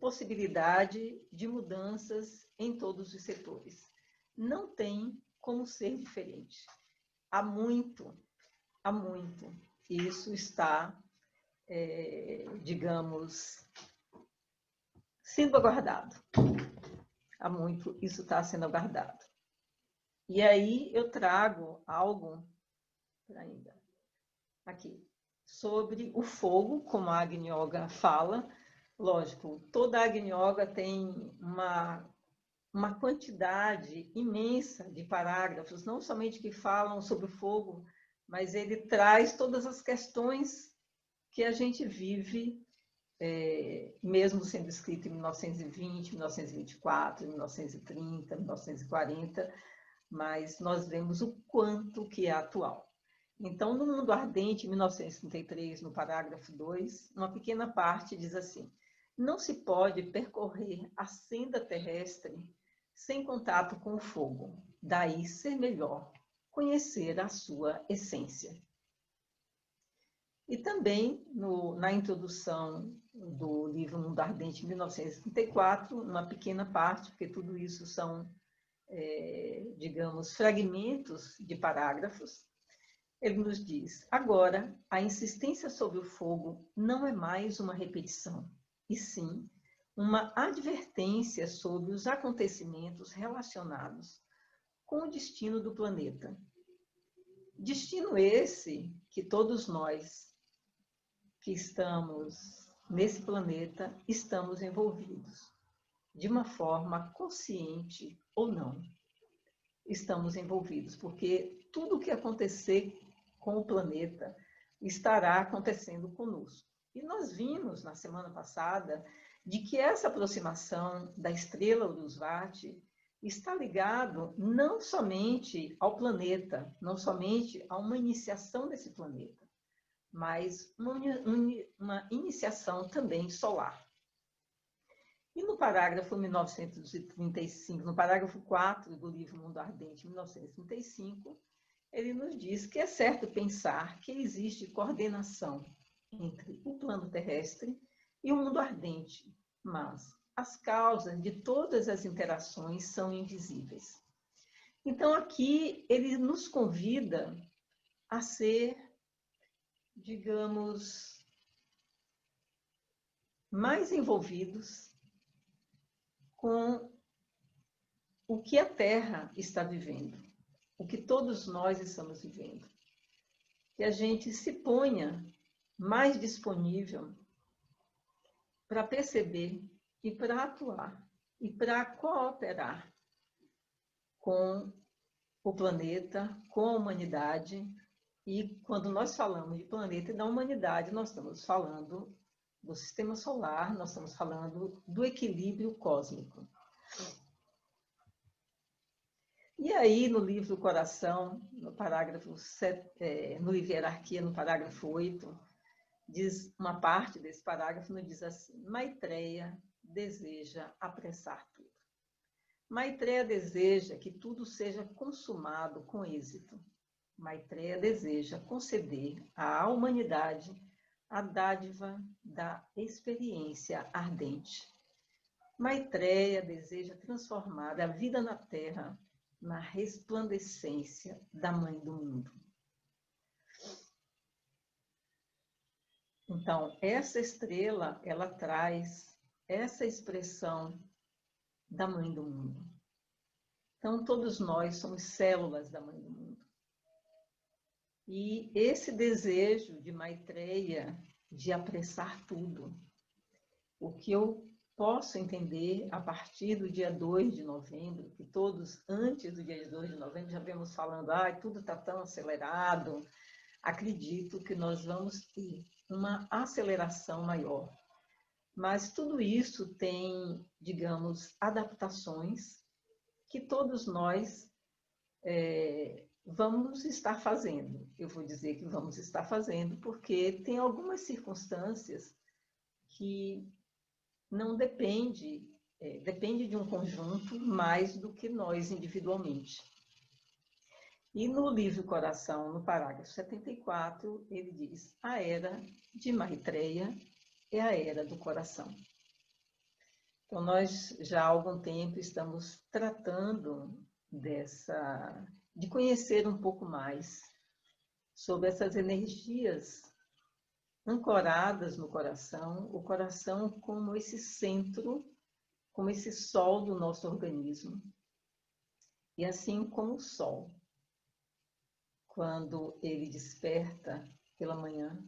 possibilidade de mudanças em todos os setores. Não tem como ser diferente. Há muito. Isso está, digamos, sendo aguardado. Há muito isso está sendo aguardado. E aí eu trago algo ainda aqui sobre o fogo, como a Agni Yoga fala. Lógico, toda a Agni Yoga tem uma quantidade imensa de parágrafos, não somente que falam sobre o fogo, mas ele traz todas as questões que a gente vive, mesmo sendo escrito em 1920, 1924, 1930, 1940, mas nós vemos o quanto que é atual. Então, no Mundo Ardente, em 1933, no parágrafo 2, uma pequena parte diz assim: não se pode percorrer a senda terrestre sem contato com o fogo, daí ser melhor conhecer a sua essência. E também, na introdução do livro Mundo Ardente, em 1934, uma pequena parte, porque tudo isso são, digamos, fragmentos de parágrafos, ele nos diz: agora, a insistência sobre o fogo não é mais uma repetição, e sim uma advertência sobre os acontecimentos relacionados com o destino do planeta. Destino esse que todos nós que estamos nesse planeta estamos envolvidos, de uma forma consciente ou não. Estamos envolvidos, porque tudo o que acontecer com o planeta estará acontecendo conosco. E nós vimos na semana passada de que essa aproximação da estrela Uruzvati está ligado não somente ao planeta, não somente a uma iniciação desse planeta, mas uma iniciação também solar. E no parágrafo 1935, no parágrafo 4 do livro Mundo Ardente, 1935, ele nos diz que é certo pensar que existe coordenação entre o plano terrestre e o mundo ardente, mas as causas de todas as interações são invisíveis. Então, aqui, ele nos convida a ser, digamos, mais envolvidos com o que a Terra está vivendo, o que todos nós estamos vivendo. Que a gente se ponha mais disponível para perceber e para atuar e para cooperar com o planeta, com a humanidade. E quando nós falamos de planeta e da humanidade, nós estamos falando do sistema solar, nós estamos falando do equilíbrio cósmico. E aí, no livro Coração, no parágrafo 7, no livro Hierarquia, no parágrafo 8, diz, uma parte desse parágrafo nos diz assim: Maitreya deseja apressar tudo. Maitreya deseja que tudo seja consumado com êxito. Maitreya deseja conceder à humanidade a dádiva da experiência ardente. Maitreya deseja transformar a vida na Terra na resplandecência da Mãe do Mundo. Então, essa estrela, ela traz essa expressão da Mãe do Mundo. Então, todos nós somos células da Mãe do Mundo. E esse desejo de Maitreya de apressar tudo, o que eu posso entender a partir do dia 2 de novembro, que todos, antes do dia 2 de novembro, já vemos falando, tudo está tão acelerado. Acredito que nós vamos ter uma aceleração maior. Mas tudo isso tem, digamos, adaptações que todos nós vamos estar fazendo. Eu vou dizer que vamos estar fazendo porque tem algumas circunstâncias que não depende de um conjunto mais do que nós individualmente. E no livro Coração, no parágrafo 74, ele diz: a era de Maitreya é a era do coração. Então, nós já há algum tempo estamos tratando de conhecer um pouco mais sobre essas energias ancoradas no coração, o coração como esse centro, como esse sol do nosso organismo. E assim como o sol, quando ele desperta pela manhã,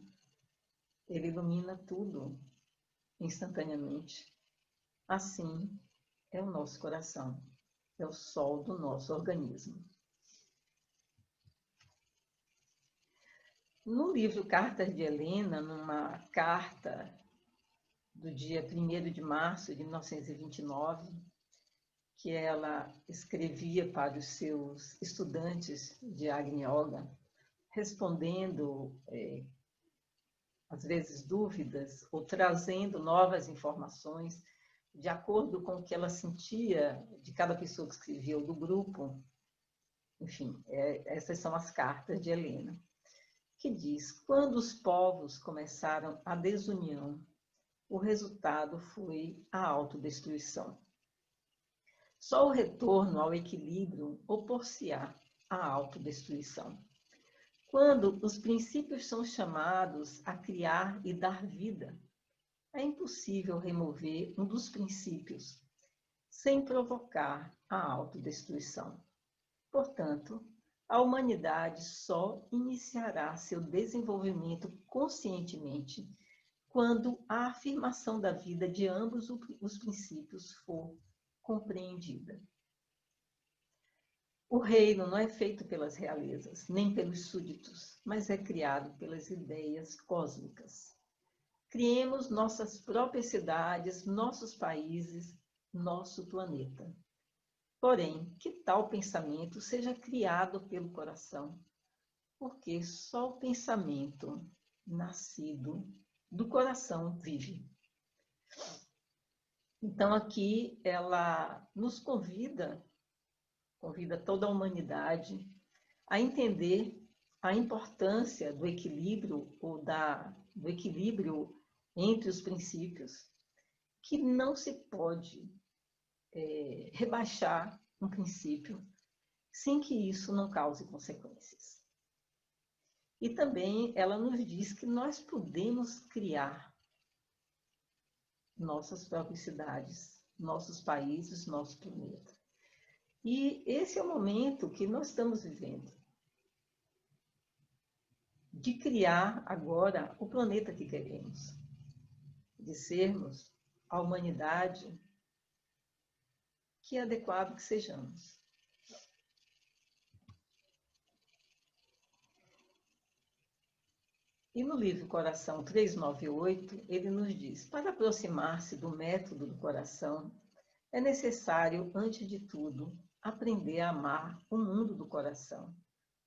ele ilumina tudo instantaneamente. Assim é o nosso coração, é o sol do nosso organismo. No livro Cartas de Helena, numa carta do dia 1º de março de 1929, que ela escrevia para os seus estudantes de Agni Yoga, respondendo, às vezes, dúvidas ou trazendo novas informações de acordo com o que ela sentia de cada pessoa que escrevia ou do grupo. Enfim, essas são as cartas de Helena, que diz: quando os povos começaram a desunião, o resultado foi a autodestruição. Só o retorno ao equilíbrio opor-se-á à autodestruição. Quando os princípios são chamados a criar e dar vida, é impossível remover um dos princípios sem provocar a autodestruição. Portanto, a humanidade só iniciará seu desenvolvimento conscientemente quando a afirmação da vida de ambos os princípios for compreendida. O reino não é feito pelas realezas, nem pelos súditos, mas é criado pelas ideias cósmicas. Criemos nossas próprias cidades, nossos países, nosso planeta. Porém, que tal pensamento seja criado pelo coração, porque só o pensamento nascido do coração vive. Então, aqui ela nos convida toda a humanidade a entender a importância do equilíbrio ou do equilíbrio entre os princípios, que não se pode rebaixar um princípio sem que isso não cause consequências. E também ela nos diz que nós podemos criar nossas próprias cidades, nossos países, nosso planeta. E esse é o momento que nós estamos vivendo, de criar agora o planeta que queremos, de sermos a humanidade que é adequado que sejamos. E no livro Coração 398, ele nos diz: para aproximar-se do método do coração, é necessário, antes de tudo, aprender a amar o mundo do coração,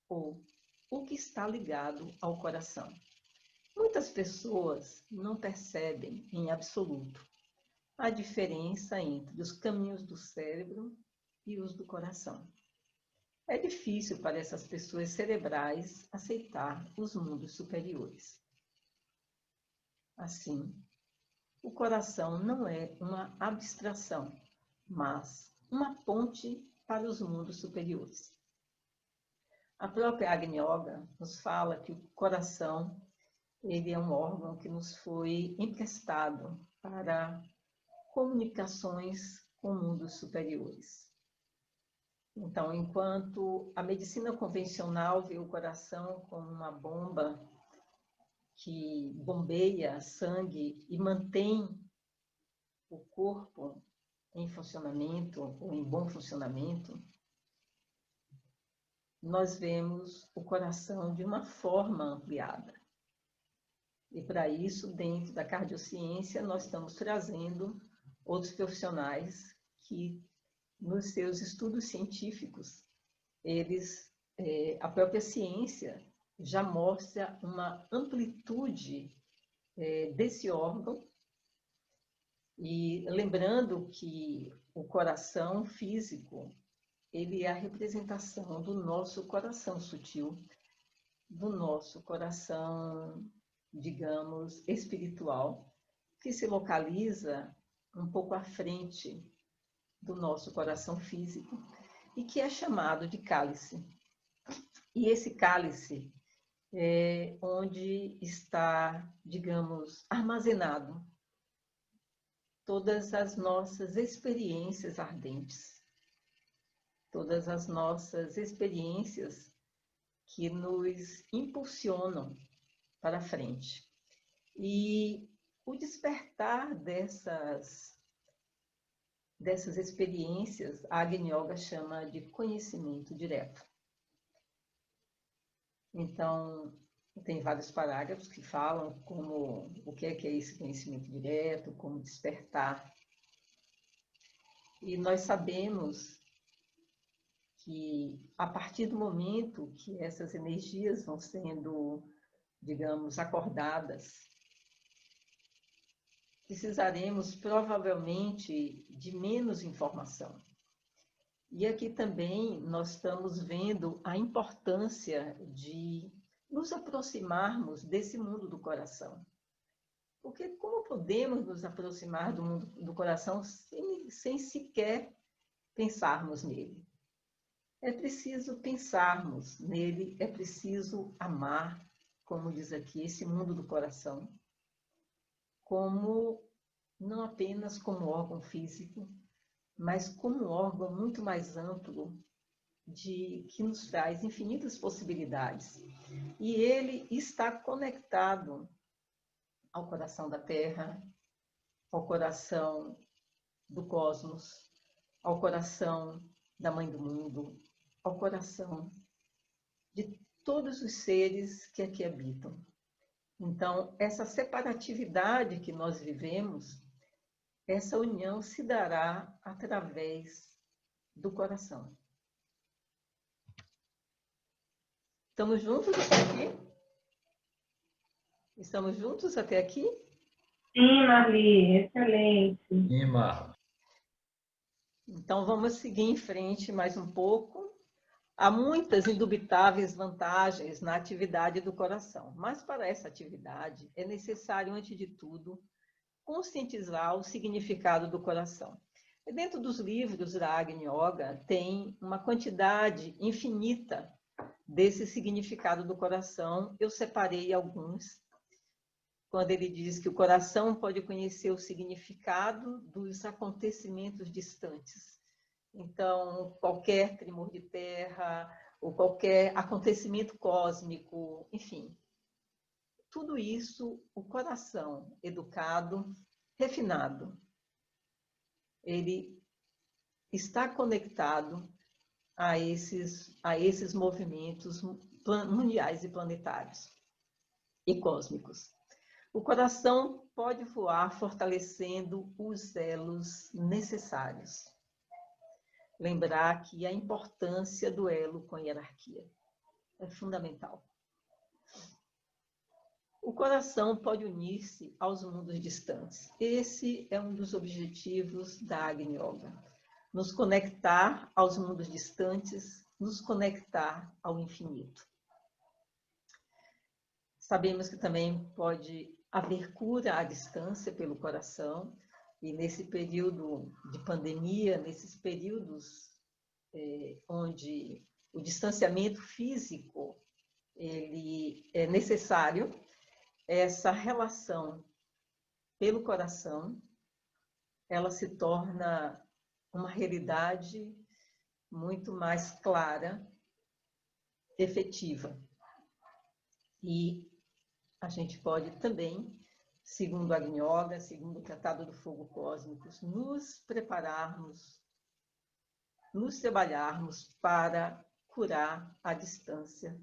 ou o que está ligado ao coração. Muitas pessoas não percebem, em absoluto, a diferença entre os caminhos do cérebro e os do coração. É difícil para essas pessoas cerebrais aceitar os mundos superiores. Assim, o coração não é uma abstração, mas uma ponte para os mundos superiores. A própria Agni Yoga nos fala que o coração ele é um órgão que nos foi emprestado para comunicações com mundos superiores. Então, enquanto a medicina convencional vê o coração como uma bomba que bombeia sangue e mantém o corpo em funcionamento ou em bom funcionamento, nós vemos o coração de uma forma ampliada. E para isso, dentro da cardiociência, nós estamos trazendo outros profissionais que, nos seus estudos científicos, a própria ciência já mostra uma amplitude desse órgão. E lembrando que o coração físico, ele é a representação do nosso coração sutil, do nosso coração, digamos, espiritual, que se localiza um pouco à frente do nosso coração físico e que é chamado de cálice. E esse cálice é onde está, digamos, armazenado todas as nossas experiências ardentes, todas as nossas experiências que nos impulsionam para frente. E o despertar dessas experiências, a Agni Yoga chama de conhecimento direto. Então, tem vários parágrafos que falam como o que é esse conhecimento direto, como despertar. E nós sabemos que, a partir do momento que essas energias vão sendo, digamos, acordadas, precisaremos provavelmente de menos informação. E aqui também nós estamos vendo a importância de nos aproximarmos desse mundo do coração. Porque como podemos nos aproximar do mundo do coração sem sequer pensarmos nele? É preciso pensarmos nele, é preciso amar, como diz aqui, esse mundo do coração, como não apenas como órgão físico, mas como órgão muito mais amplo, que nos traz infinitas possibilidades. E ele está conectado ao coração da Terra, ao coração do cosmos, ao coração da Mãe do Mundo, ao coração de todos os seres que aqui habitam. Então, essa separatividade que nós vivemos, essa união se dará através do coração. Estamos juntos até aqui? Estamos juntos até aqui? Sim, Marli, excelente. Sim, Marla. Então, vamos seguir em frente mais um pouco. Há muitas indubitáveis vantagens na atividade do coração, mas para essa atividade é necessário, antes de tudo, conscientizar o significado do coração. E dentro dos livros da Agni Yoga tem uma quantidade infinita desse significado do coração. Eu separei alguns quando ele diz que o coração pode conhecer o significado dos acontecimentos distantes. Então, qualquer tremor de terra, ou qualquer acontecimento cósmico, enfim, tudo isso, o coração educado, refinado, ele está conectado a esses movimentos mundiais e planetários e cósmicos. O coração pode voar fortalecendo os elos necessários. Lembrar que a importância do elo com a hierarquia é fundamental. O coração pode unir-se aos mundos distantes. Esse é um dos objetivos da Agni Yoga. Nos conectar aos mundos distantes, nos conectar ao infinito. Sabemos que também pode haver cura à distância pelo coração, e nesse período de pandemia, nesses períodos onde o distanciamento físico ele é necessário, essa relação pelo coração, ela se torna uma realidade muito mais clara, efetiva. E a gente pode também, segundo a Agni Yoga, segundo o Tratado do Fogo Cósmico, nos prepararmos, nos trabalharmos para curar a distância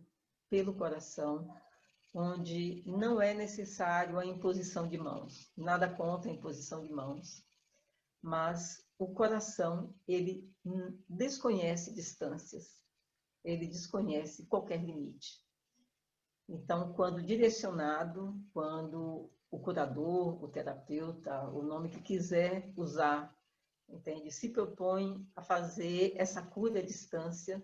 pelo coração, onde não é necessário a imposição de mãos. Nada contra a imposição de mãos, mas o coração, ele desconhece distâncias, ele desconhece qualquer limite. Então, quando direcionado, quando o curador, o terapeuta, o nome que quiser usar, entende? Se propõe a fazer essa cura à distância,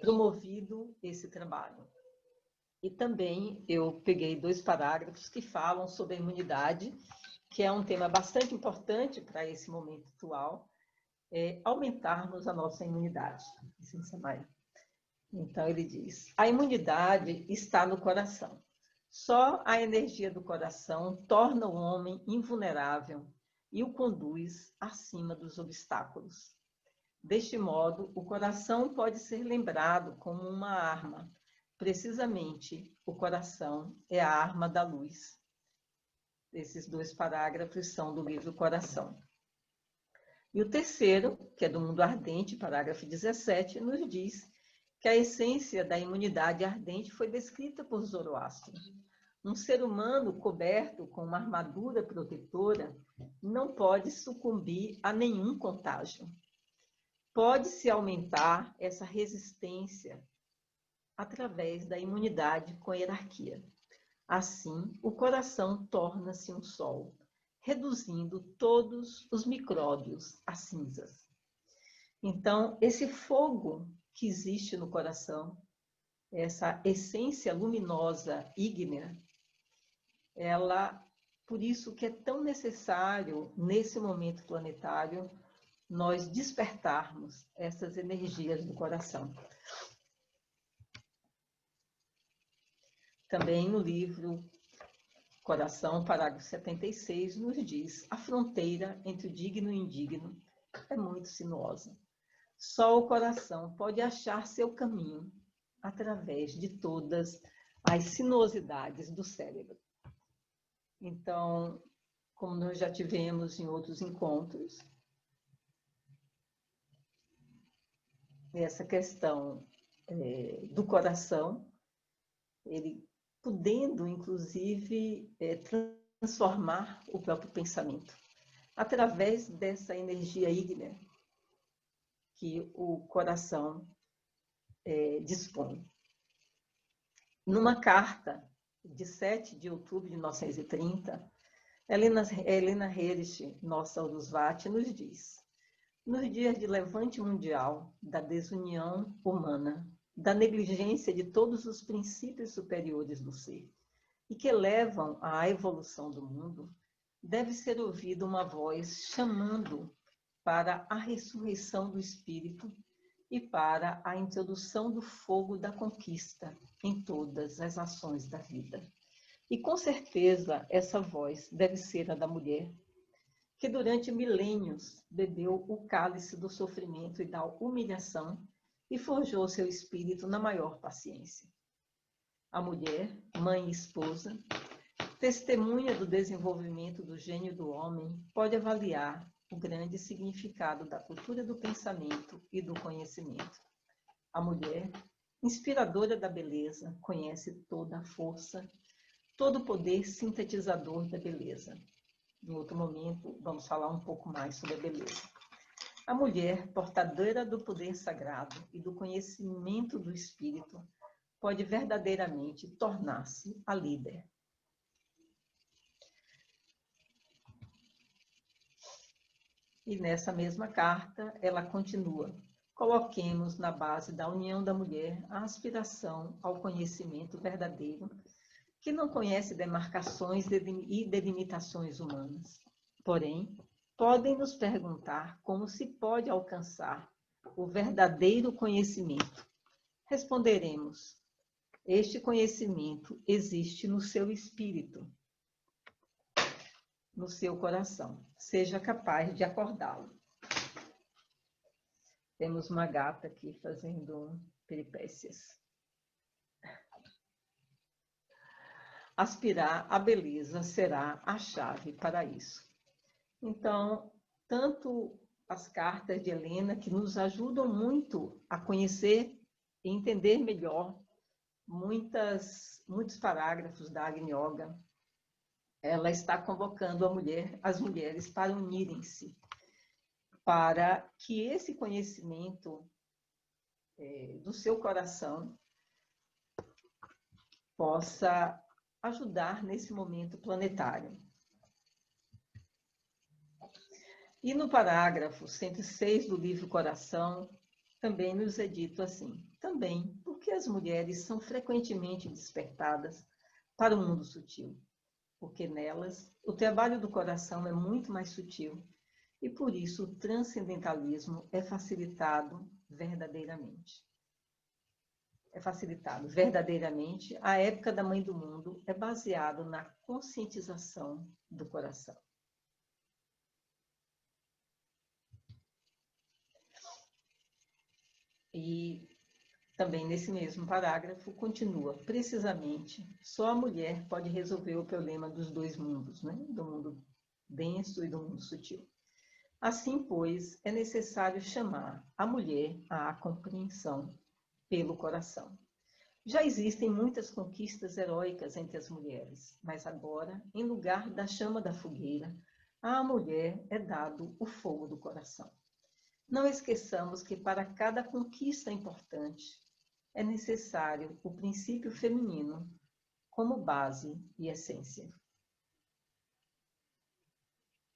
promovido esse trabalho. E também eu peguei 2 parágrafos que falam sobre a imunidade, que é um tema bastante importante para esse momento atual, aumentarmos a nossa imunidade. Licença, Maia. Então, ele diz, a imunidade está no coração. Só a energia do coração torna o homem invulnerável e o conduz acima dos obstáculos. Deste modo, o coração pode ser lembrado como uma arma. Precisamente, o coração é a arma da luz. Esses 2 parágrafos são do livro Coração. E o terceiro, que é do Mundo Ardente, parágrafo 17, nos diz que a essência da imunidade ardente foi descrita por Zoroastro. Um ser humano coberto com uma armadura protetora não pode sucumbir a nenhum contágio. Pode-se aumentar essa resistência através da imunidade com hierarquia. Assim, o coração torna-se um sol, reduzindo todos os micróbios a cinzas. Então, esse fogo que existe no coração, essa essência luminosa ígnea, por isso que é tão necessário, nesse momento planetário, nós despertarmos essas energias do coração. Também no livro Coração, parágrafo 76, nos diz: a fronteira entre o digno e o indigno é muito sinuosa. Só o coração pode achar seu caminho através de todas as sinuosidades do cérebro. Então, como nós já tivemos em outros encontros, essa questão do coração, ele podendo, inclusive, transformar o próprio pensamento, através dessa energia ígnea que o coração dispõe. Numa carta de 7 de outubro de 1930, Helena Herrich, nossa Urusvati, nos diz: nos dias de levante mundial, da desunião humana, da negligência de todos os princípios superiores do ser, e que levam à evolução do mundo, deve ser ouvida uma voz chamando para a ressurreição do espírito e para a introdução do fogo da conquista em todas as ações da vida. E com certeza essa voz deve ser a da mulher, que durante milênios bebeu o cálice do sofrimento e da humilhação e forjou seu espírito na maior paciência. A mulher, mãe e esposa, testemunha do desenvolvimento do gênio do homem, pode avaliar o grande significado da cultura do pensamento e do conhecimento. A mulher, inspiradora da beleza, conhece toda a força, todo o poder sintetizador da beleza. Em outro momento, vamos falar um pouco mais sobre a beleza. A mulher, portadora do poder sagrado e do conhecimento do espírito, pode verdadeiramente tornar-se a líder. E nessa mesma carta, ela continua: coloquemos na base da união da mulher a aspiração ao conhecimento verdadeiro, que não conhece demarcações e delimitações humanas. Porém, podem nos perguntar como se pode alcançar o verdadeiro conhecimento. Responderemos: este conhecimento existe no seu espírito, no seu coração. Seja capaz de acordá-lo. Temos uma gata aqui fazendo peripécias. Aspirar à beleza será a chave para isso. Então, tanto as cartas de Helena, que nos ajudam muito a conhecer e entender melhor muitos parágrafos da Agni Yoga, ela está convocando as mulheres para unirem-se, para que esse conhecimento do seu coração possa ajudar nesse momento planetário. E no parágrafo 106 do livro Coração, também nos é dito assim: também porque as mulheres são frequentemente despertadas para o mundo sutil, porque nelas o trabalho do coração é muito mais sutil e por isso o transcendentalismo é facilitado verdadeiramente. A época da Mãe do Mundo é baseado na conscientização do coração. E também nesse mesmo parágrafo continua: precisamente, só a mulher pode resolver o problema dos dois mundos, né? Do mundo denso e do mundo sutil. Assim, pois, é necessário chamar a mulher à compreensão pelo coração. Já existem muitas conquistas heróicas entre as mulheres, mas agora, em lugar da chama da fogueira, à mulher é dado o fogo do coração. Não esqueçamos que para cada conquista importante é necessário o princípio feminino como base e essência.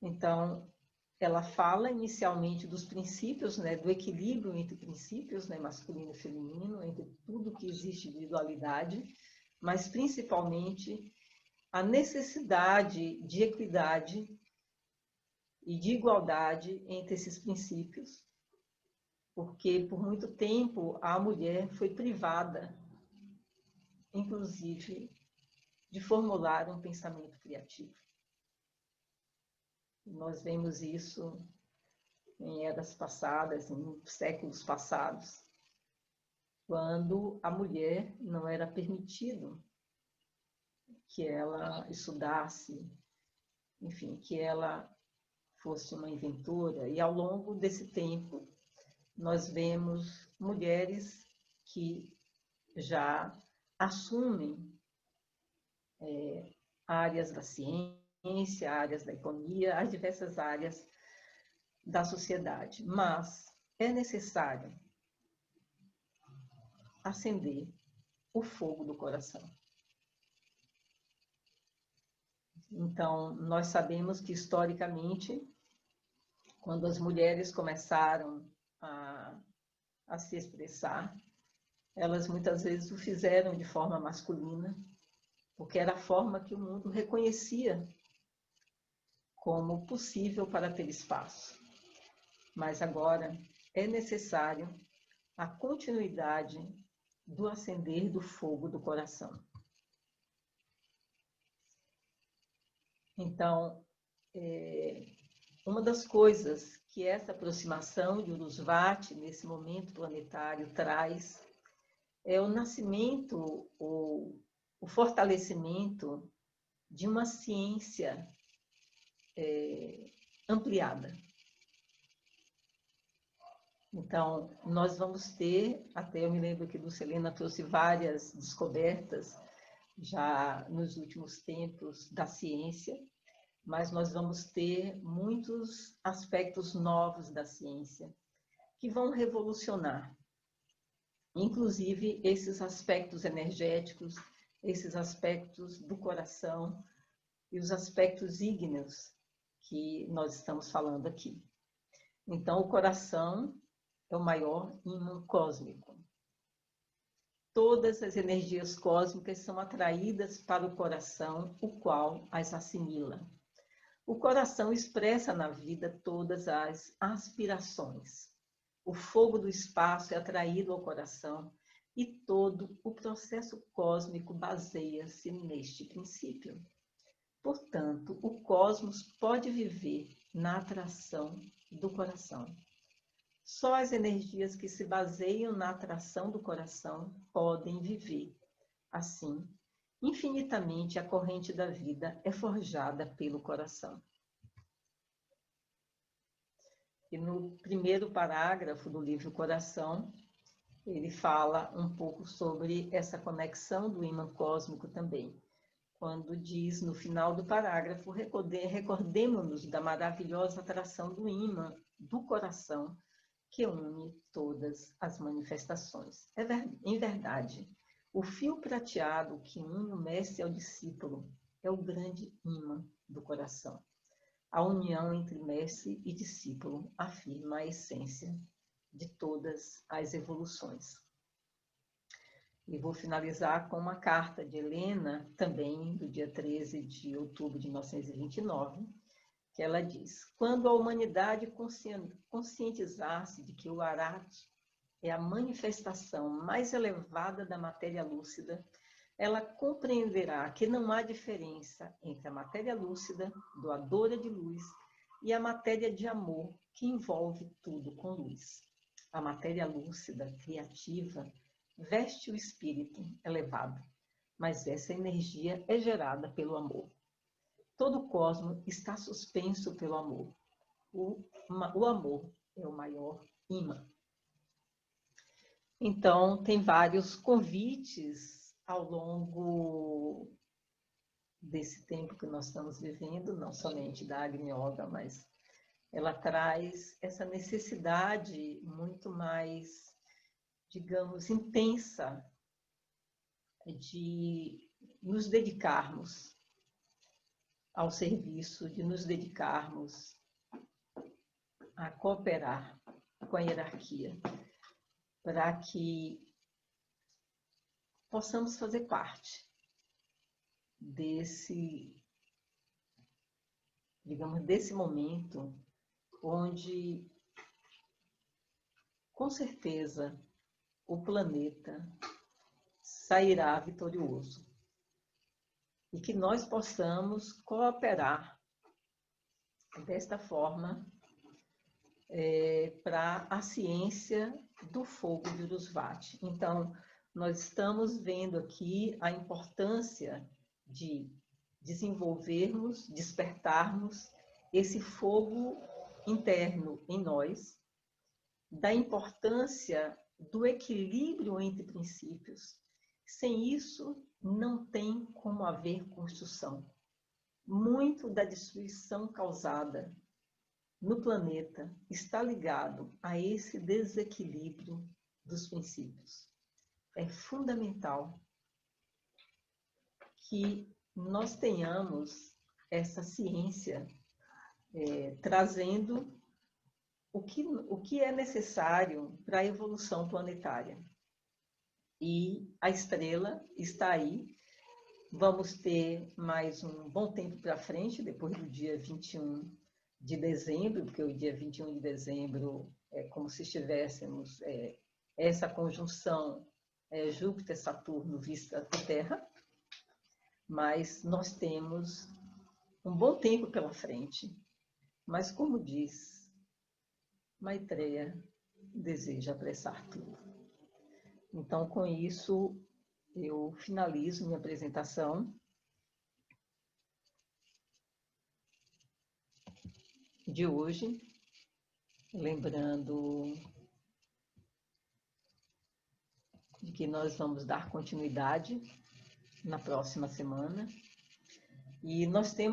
Então, ela fala inicialmente dos princípios, né, do equilíbrio entre princípios, né, masculino e feminino, entre tudo que existe de dualidade, mas principalmente a necessidade de equidade e de igualdade entre esses princípios, porque por muito tempo a mulher foi privada, inclusive, de formular um pensamento criativo. Nós vemos isso em eras passadas, em séculos passados, quando a mulher não era permitido que ela estudasse, enfim, que ela fosse uma inventora. E ao longo desse tempo, nós vemos mulheres que já assumem áreas da ciência, áreas da economia, as diversas áreas da sociedade. Mas é necessário acender o fogo do coração. Então, nós sabemos que, historicamente, quando as mulheres começaram a se expressar, elas muitas vezes o fizeram de forma masculina, porque era a forma que o mundo reconhecia como possível para ter espaço. Mas agora é necessário a continuidade do acender do fogo do coração. Então, uma das coisas que essa aproximação de Urusvati, nesse momento planetário, traz é o nascimento, ou o fortalecimento de uma ciência ampliada. Então, nós vamos ter, até eu me lembro que Dulcelena trouxe várias descobertas já nos últimos tempos da ciência, mas nós vamos ter muitos aspectos novos da ciência que vão revolucionar, inclusive esses aspectos energéticos, esses aspectos do coração e os aspectos ígneos que nós estamos falando aqui. Então, o coração é o maior ímã cósmico. Todas as energias cósmicas são atraídas para o coração, o qual as assimila. O coração expressa na vida todas as aspirações. O fogo do espaço é atraído ao coração e todo o processo cósmico baseia-se neste princípio. Portanto, o cosmos pode viver na atração do coração. Só as energias que se baseiam na atração do coração podem viver. Assim, infinitamente a corrente da vida é forjada pelo coração. E no primeiro parágrafo do livro Coração, ele fala um pouco sobre essa conexão do ímã cósmico também. Quando diz no final do parágrafo, recordemos-nos da maravilhosa atração do ímã do coração que une todas as manifestações. Em verdade, o fio prateado que une o mestre ao discípulo é o grande ímã do coração. A união entre mestre e discípulo afirma a essência de todas as evoluções. E vou finalizar com uma carta de Helena, também do dia 13 de outubro de 1929, que ela diz: quando a humanidade conscientizar-se de que o Arhat é a manifestação mais elevada da matéria lúcida, ela compreenderá que não há diferença entre a matéria lúcida, doadora de luz, e a matéria de amor, que envolve tudo com luz. A matéria lúcida, criativa, veste o espírito elevado, mas essa energia é gerada pelo amor. Todo o cosmos está suspenso pelo amor. O amor é o maior ímã. Então, tem vários convites ao longo desse tempo que nós estamos vivendo, não somente da Agni Yoga, mas ela traz essa necessidade muito mais, digamos, intensa de nos dedicarmos ao serviço, de nos dedicarmos a cooperar com a hierarquia, para que possamos fazer parte desse, digamos, desse momento onde, com certeza, o planeta sairá vitorioso. E que nós possamos cooperar desta forma para a ciência do fogo de Urusvati. Então, nós estamos vendo aqui a importância de desenvolvermos, despertarmos esse fogo interno em nós, da importância do equilíbrio entre princípios. Sem isso, não tem como haver construção. Muito da destruição causada no planeta está ligado a esse desequilíbrio dos princípios. É fundamental que nós tenhamos essa ciência trazendo o que é necessário para a evolução planetária. E a estrela está aí. Vamos ter mais um bom tempo para frente, depois do dia 21 de dezembro, porque o dia 21 de dezembro é como se estivéssemos essa conjunção Júpiter-Saturno vista da Terra, mas nós temos um bom tempo pela frente. Mas, como diz Maitreya, deseja apressar tudo. Então, com isso, eu finalizo minha apresentação. De hoje, lembrando de que nós vamos dar continuidade na próxima semana. E nós tem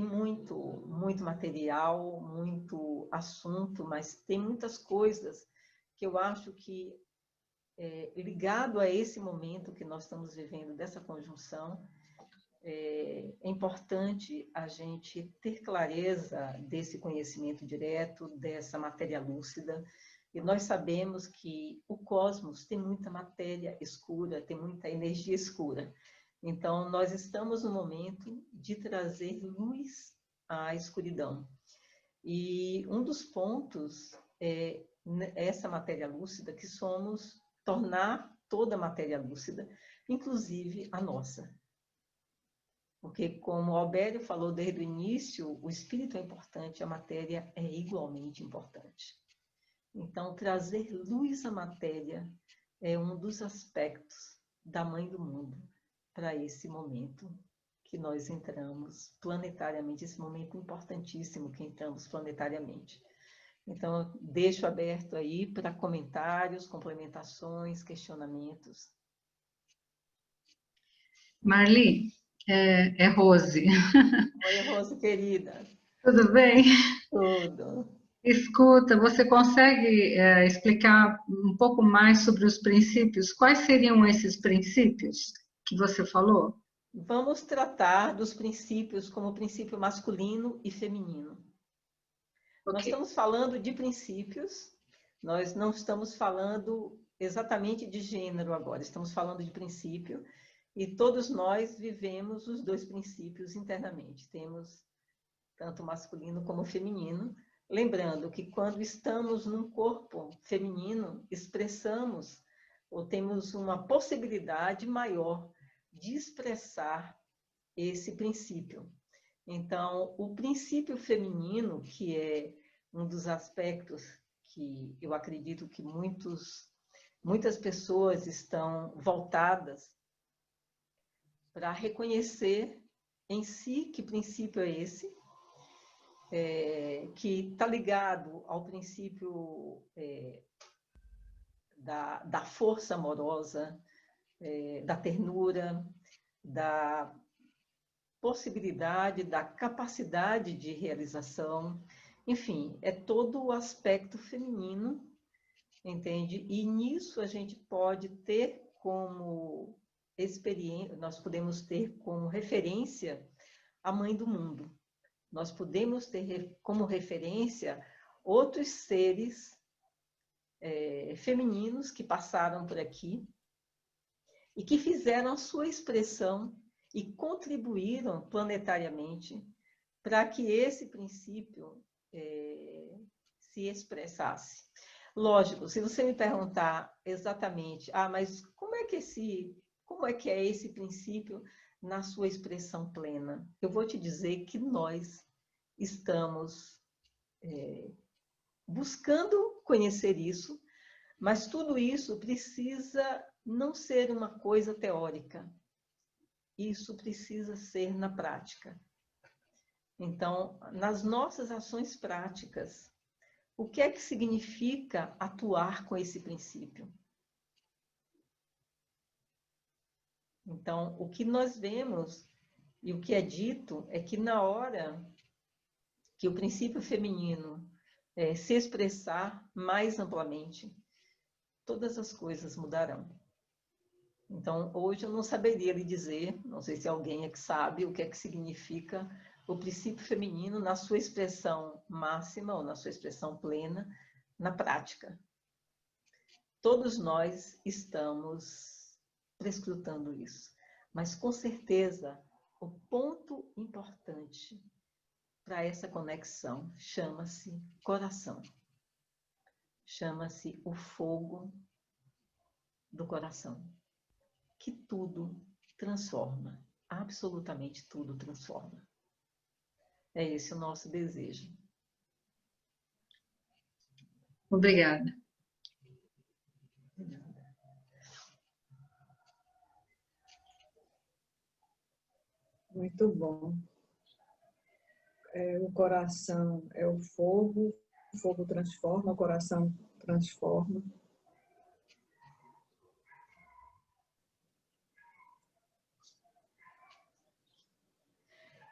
muito material, muito assunto, mas tem muitas coisas que eu acho que, ligado a esse momento que nós estamos vivendo, dessa conjunção, é importante a gente ter clareza desse conhecimento direto, dessa matéria lúcida. E nós sabemos que o cosmos tem muita matéria escura, tem muita energia escura. Então, nós estamos no momento de trazer luz à escuridão. E um dos pontos é essa matéria lúcida, que somos, tornar toda a matéria lúcida, inclusive a nossa. Porque, como o Albério falou desde o início, o espírito é importante, a matéria é igualmente importante. Então, trazer luz à matéria é um dos aspectos da Mãe do Mundo para esse momento que nós entramos planetariamente, esse momento importantíssimo que entramos planetariamente. Então, eu deixo aberto aí para comentários, complementações, questionamentos. Marli, é Rose. Oi, Rose, querida. Tudo bem? Tudo. Escuta, você consegue explicar um pouco mais sobre os princípios? Quais seriam esses princípios que você falou? Vamos tratar dos princípios como princípio masculino e feminino. Okay. Nós estamos falando de princípios, nós não estamos falando exatamente de gênero agora, estamos falando de princípio, e todos nós vivemos os dois princípios internamente. Temos tanto masculino como feminino. Lembrando que quando estamos num corpo feminino, expressamos ou temos uma possibilidade maior de expressar esse princípio. Então, o princípio feminino, que é um dos aspectos que eu acredito que muitas pessoas estão voltadas para reconhecer em si que princípio é esse, que está ligado ao princípio da força amorosa, da ternura, da possibilidade, da capacidade de realização. Enfim, é todo o aspecto feminino, entende? E nisso a gente pode ter como experiência, nós podemos ter como referência a Mãe do Mundo. Nós podemos ter como referência outros seres femininos que passaram por aqui e que fizeram a sua expressão e contribuíram planetariamente para que esse princípio se expressasse. Lógico, se você me perguntar exatamente, mas como é que é esse princípio na sua expressão plena? Eu vou te dizer que nós estamos buscando conhecer isso, mas tudo isso precisa não ser uma coisa teórica. Isso precisa ser na prática. Então, nas nossas ações práticas, o que é que significa atuar com esse princípio? Então, o que nós vemos e o que é dito é que na hora que o princípio feminino se expressar mais amplamente, todas as coisas mudarão. Então, hoje eu não saberia lhe dizer, não sei se alguém é que sabe, o que é que significa o princípio feminino na sua expressão máxima ou na sua expressão plena, na prática. Todos nós estamos prescrutando isso, mas com certeza o ponto importante para essa conexão chama-se coração. Chama-se o fogo do coração, que tudo transforma, absolutamente tudo transforma. É esse o nosso desejo. Obrigada. Muito bom. O coração é o fogo transforma, o coração transforma.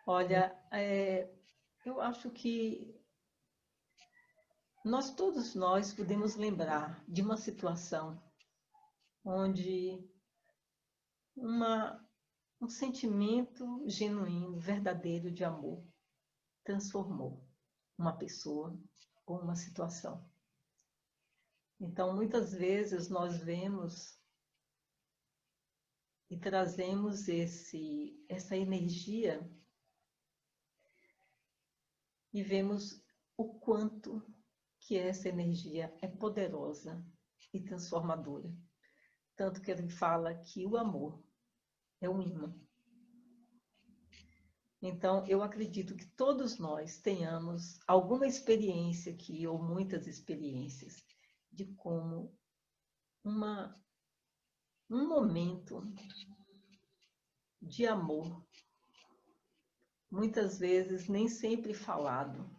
Olha, eu acho que todos nós podemos lembrar de uma situação onde um sentimento genuíno, verdadeiro de amor transformou uma pessoa ou uma situação. Então, muitas vezes nós vemos e trazemos essa energia e vemos o quanto que essa energia é poderosa e transformadora. Tanto que ele fala que o amor é um imã. Então, eu acredito que todos nós tenhamos alguma experiência aqui, ou muitas experiências, de como um momento de amor, muitas vezes nem sempre falado,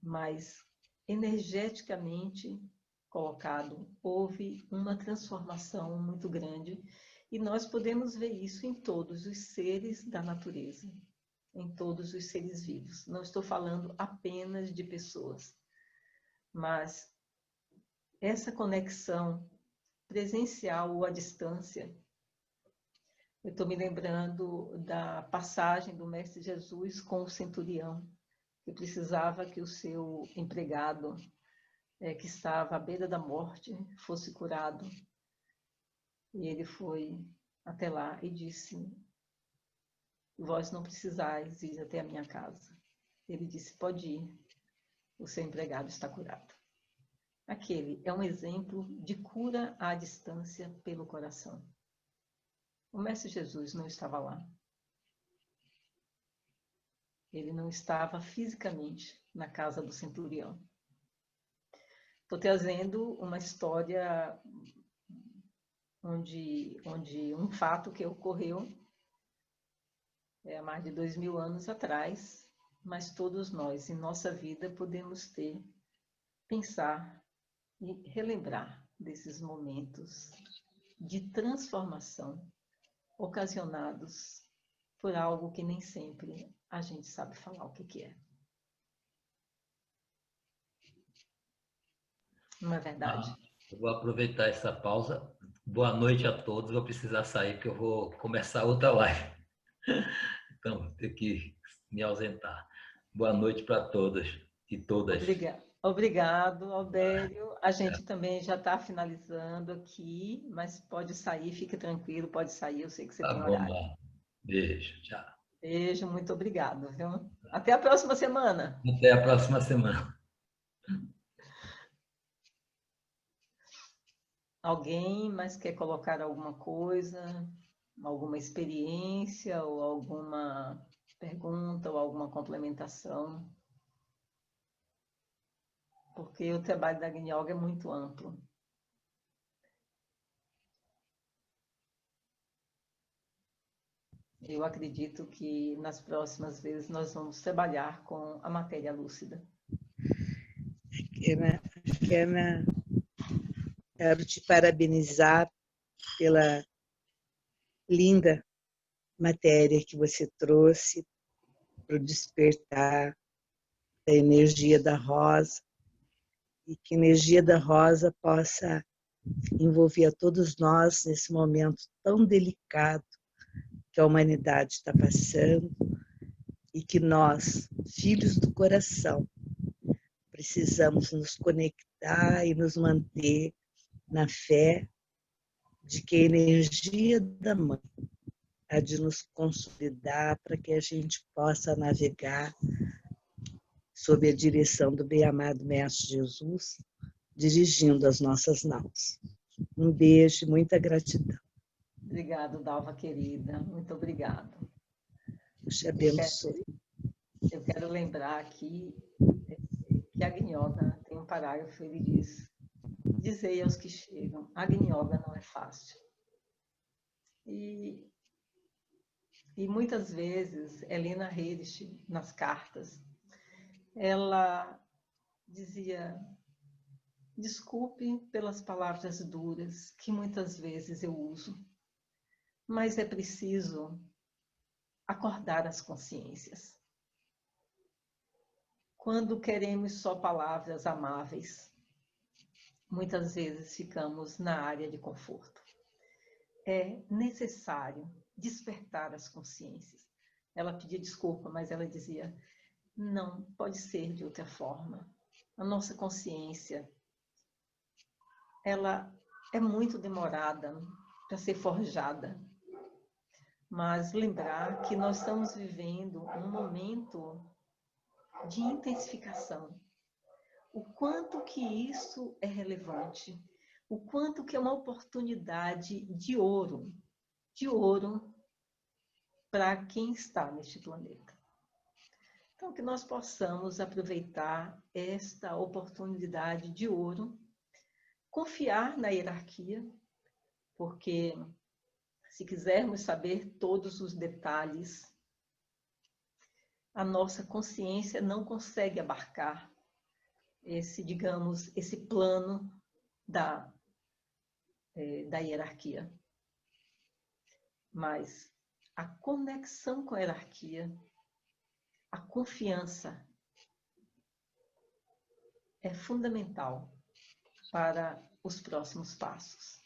mas energeticamente colocado, houve uma transformação muito grande e nós podemos ver isso em todos os seres da natureza, em todos os seres vivos. Não estou falando apenas de pessoas, mas essa conexão presencial ou à distância. Eu estou me lembrando da passagem do Mestre Jesus com o centurião, que precisava que o seu empregado, que estava à beira da morte, fosse curado. E ele foi até lá e disse: vós não precisais ir até a minha casa. Ele disse: pode ir, o seu empregado está curado. Aquele é um exemplo de cura à distância pelo coração. O Mestre Jesus não estava lá. Ele não estava fisicamente na casa do centurião. Estou trazendo uma história onde um fato que ocorreu há mais de 2000 anos atrás, mas todos nós, em nossa vida, podemos pensar e relembrar desses momentos de transformação ocasionados por algo que nem sempre a gente sabe falar o que é. Não é verdade? Eu vou aproveitar essa pausa. Boa noite a todos. Vou precisar sair porque eu vou começar outra live. Então, vou ter que me ausentar. Boa noite para todas e todas. Obrigado, Albério. A gente também já está finalizando aqui, mas pode sair, fique tranquilo, pode sair. Eu sei que você tem horário. Lá. Beijo, tchau. Beijo, muito obrigado, viu? Até a próxima semana. Até a próxima semana. Alguém mais quer colocar alguma coisa, alguma experiência, ou alguma pergunta, ou alguma complementação? Porque o trabalho da Agni Yoga é muito amplo. Eu acredito que nas próximas vezes nós vamos trabalhar com a matéria lúcida. Quero te parabenizar pela linda matéria que você trouxe para o despertar da energia da rosa e que a energia da rosa possa envolver a todos nós nesse momento tão delicado que a humanidade está passando e que nós, filhos do coração, precisamos nos conectar e nos manter na fé de que a energia da Mãe há de nos consolidar para que a gente possa navegar sob a direção do bem-amado Mestre Jesus, dirigindo as nossas naus. Um beijo e muita gratidão. Obrigado, Dalva querida. Muito obrigado. Deus te abençoe. eu quero lembrar aqui que Agni Yoga tem um parágrafo, ele diz: dizei aos que chegam, Agni Yoga não é fácil. E muitas vezes, Helena Redich, nas cartas, ela dizia: desculpe pelas palavras duras que muitas vezes eu uso, mas é preciso acordar as consciências. Quando queremos só palavras amáveis, muitas vezes ficamos na área de conforto. É necessário despertar as consciências. Ela pedia desculpa, mas ela dizia: não pode ser de outra forma. A nossa consciência, ela é muito demorada para ser forjada. Mas lembrar que nós estamos vivendo um momento de intensificação. O quanto que isso é relevante, o quanto que é uma oportunidade de ouro para quem está neste planeta. Então, que nós possamos aproveitar esta oportunidade de ouro, confiar na hierarquia, porque se quisermos saber todos os detalhes, a nossa consciência não consegue abarcar esse plano da hierarquia. Mas a conexão com a hierarquia, a confiança é fundamental para os próximos passos.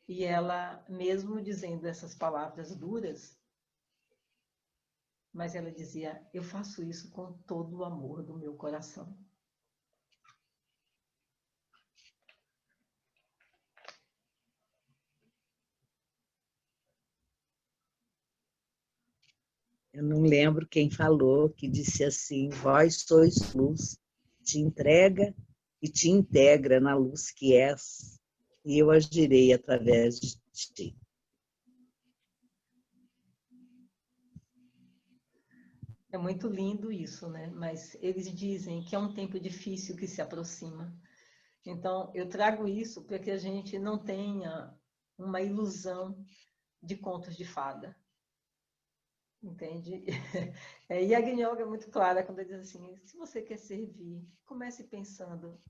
E ela, mesmo dizendo essas palavras duras, mas ela dizia: eu faço isso com todo o amor do meu coração. Eu não lembro quem falou, que disse assim: vós sois luz, te entrega e te integra na luz que és, e eu agirei através de ti. É muito lindo isso, né? Mas eles dizem que é um tempo difícil que se aproxima. Então, eu trago isso para que a gente não tenha uma ilusão de contos de fada. Entende? E a Agni Yoga é muito clara quando ele diz assim: se você quer servir, comece pensando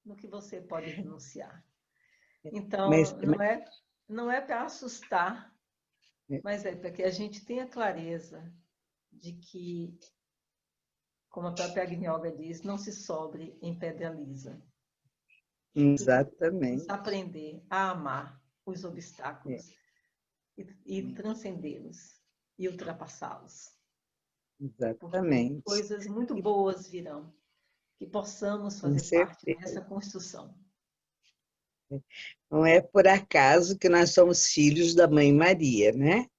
no que você pode renunciar. Então, não é para assustar, mas é para que a gente tenha clareza de que, como a própria Agni Yoga diz, não se sobre em pedra lisa. Exatamente. Vamos aprender a amar os obstáculos e transcendê-los e ultrapassá-los. Exatamente. Porque coisas muito boas virão, que possamos fazer parte dessa construção. Não é por acaso que nós somos filhos da Mãe Maria, né?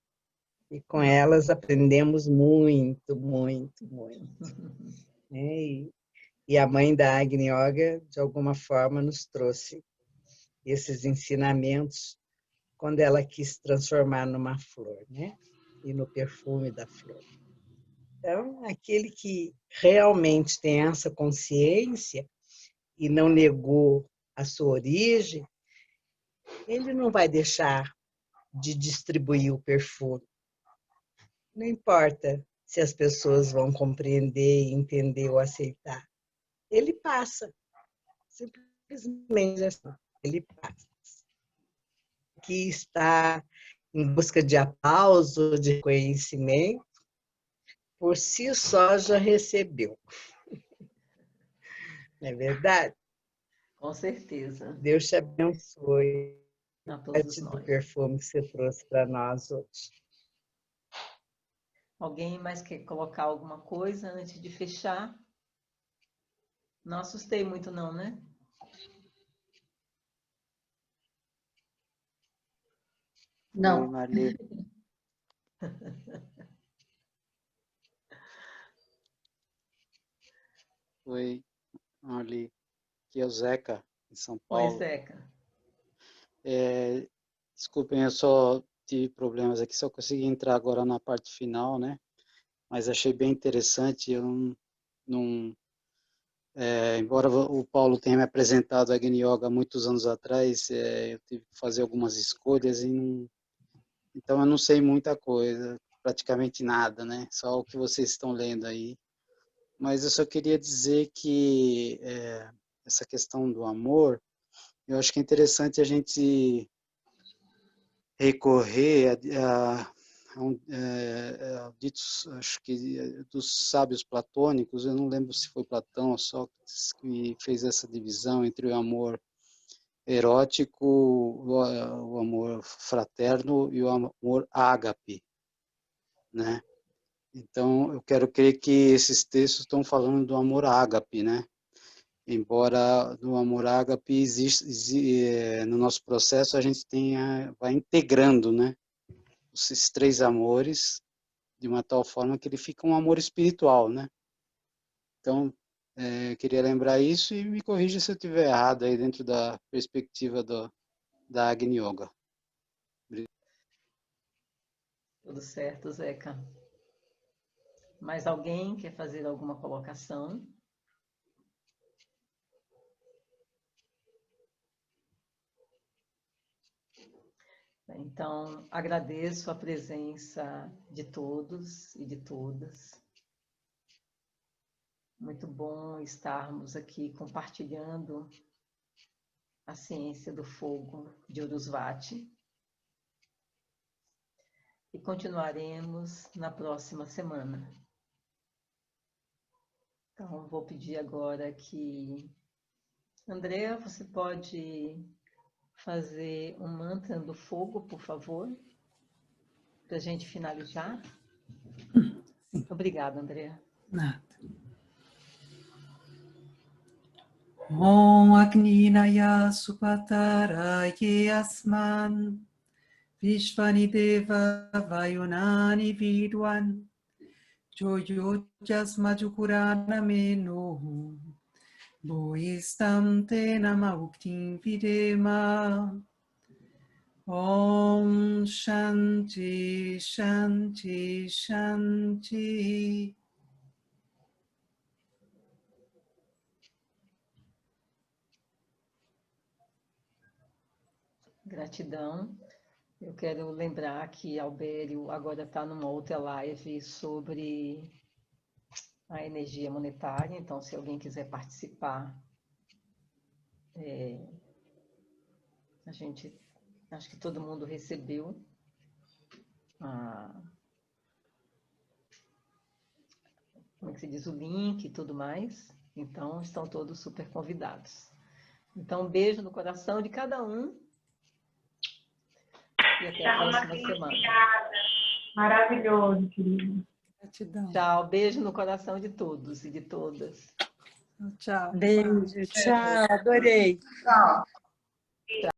E com elas aprendemos muito, muito, muito. E a mãe da Agni Yoga, de alguma forma, nos trouxe esses ensinamentos quando ela quis transformar numa flor, né? E no perfume da flor. Então, aquele que realmente tem essa consciência e não negou a sua origem, ele não vai deixar de distribuir o perfume. Não importa se as pessoas vão compreender, entender ou aceitar. Ele passa. Simplesmente assim, ele passa. Que está em busca de aplauso, de reconhecimento, por si só já recebeu. Não é verdade? Com certeza. Deus te abençoe. A todos Do nós. perfume que você trouxe para nós hoje. Alguém mais quer colocar alguma coisa antes de fechar? Não assustei muito não, né? Não. Oi, Marli. Oi, Marli. Aqui é o Zeca, em São Paulo. Oi, Zeca. Desculpem, eu só tive problemas aqui, só consegui entrar agora na parte final, né? mas achei bem interessante. Eu não embora o Paulo tenha me apresentado a Agni Yoga muitos anos atrás, eu tive que fazer algumas escolhas então eu não sei muita coisa, praticamente nada, né? Só o que vocês estão lendo aí. Mas eu só queria dizer que essa questão do amor, eu acho que é interessante a gente recorrer a ditos, acho que dos sábios platônicos. Eu não lembro se foi Platão ou Sócrates que fez essa divisão entre o amor erótico, o amor fraterno e o amor ágape, né? Então, eu quero crer que esses textos estão falando do amor ágape, né? Embora no amor ágape no nosso processo a gente vai integrando, né? Esses três amores de uma tal forma que ele fica um amor espiritual, né? Então, queria lembrar isso e me corrija se eu estiver errado aí dentro da perspectiva da Agni Yoga. Tudo certo, Zeca. Mais alguém quer fazer alguma colocação? Então, agradeço a presença de todos e de todas. Muito bom estarmos aqui compartilhando a ciência do fogo de Urusvati. E continuaremos na próxima semana. Então, vou pedir agora que... Andrea, você pode fazer um mantra do fogo, por favor? Para a gente finalizar? Sim. Obrigada, Andrea. Nada. Om Agninaya Supataraye Asman Vishvani Deva Vayunani Vidwan Joyojasma Jukurana Meno Boistam Tena Uktim Videma. Om Shanti Shanti Shanti. Gratidão. Eu quero lembrar que Albério agora está numa outra live sobre a energia monetária, então se alguém quiser participar, a gente, acho que todo mundo recebeu como é que se diz, o link e tudo mais, então estão todos super convidados. Então, um beijo no coração de cada um e até a próxima semana. Maravilhoso, querido. Gratidão. Tchau, beijo no coração de todos e de todas. Tchau. Beijo, tchau, adorei. Tchau.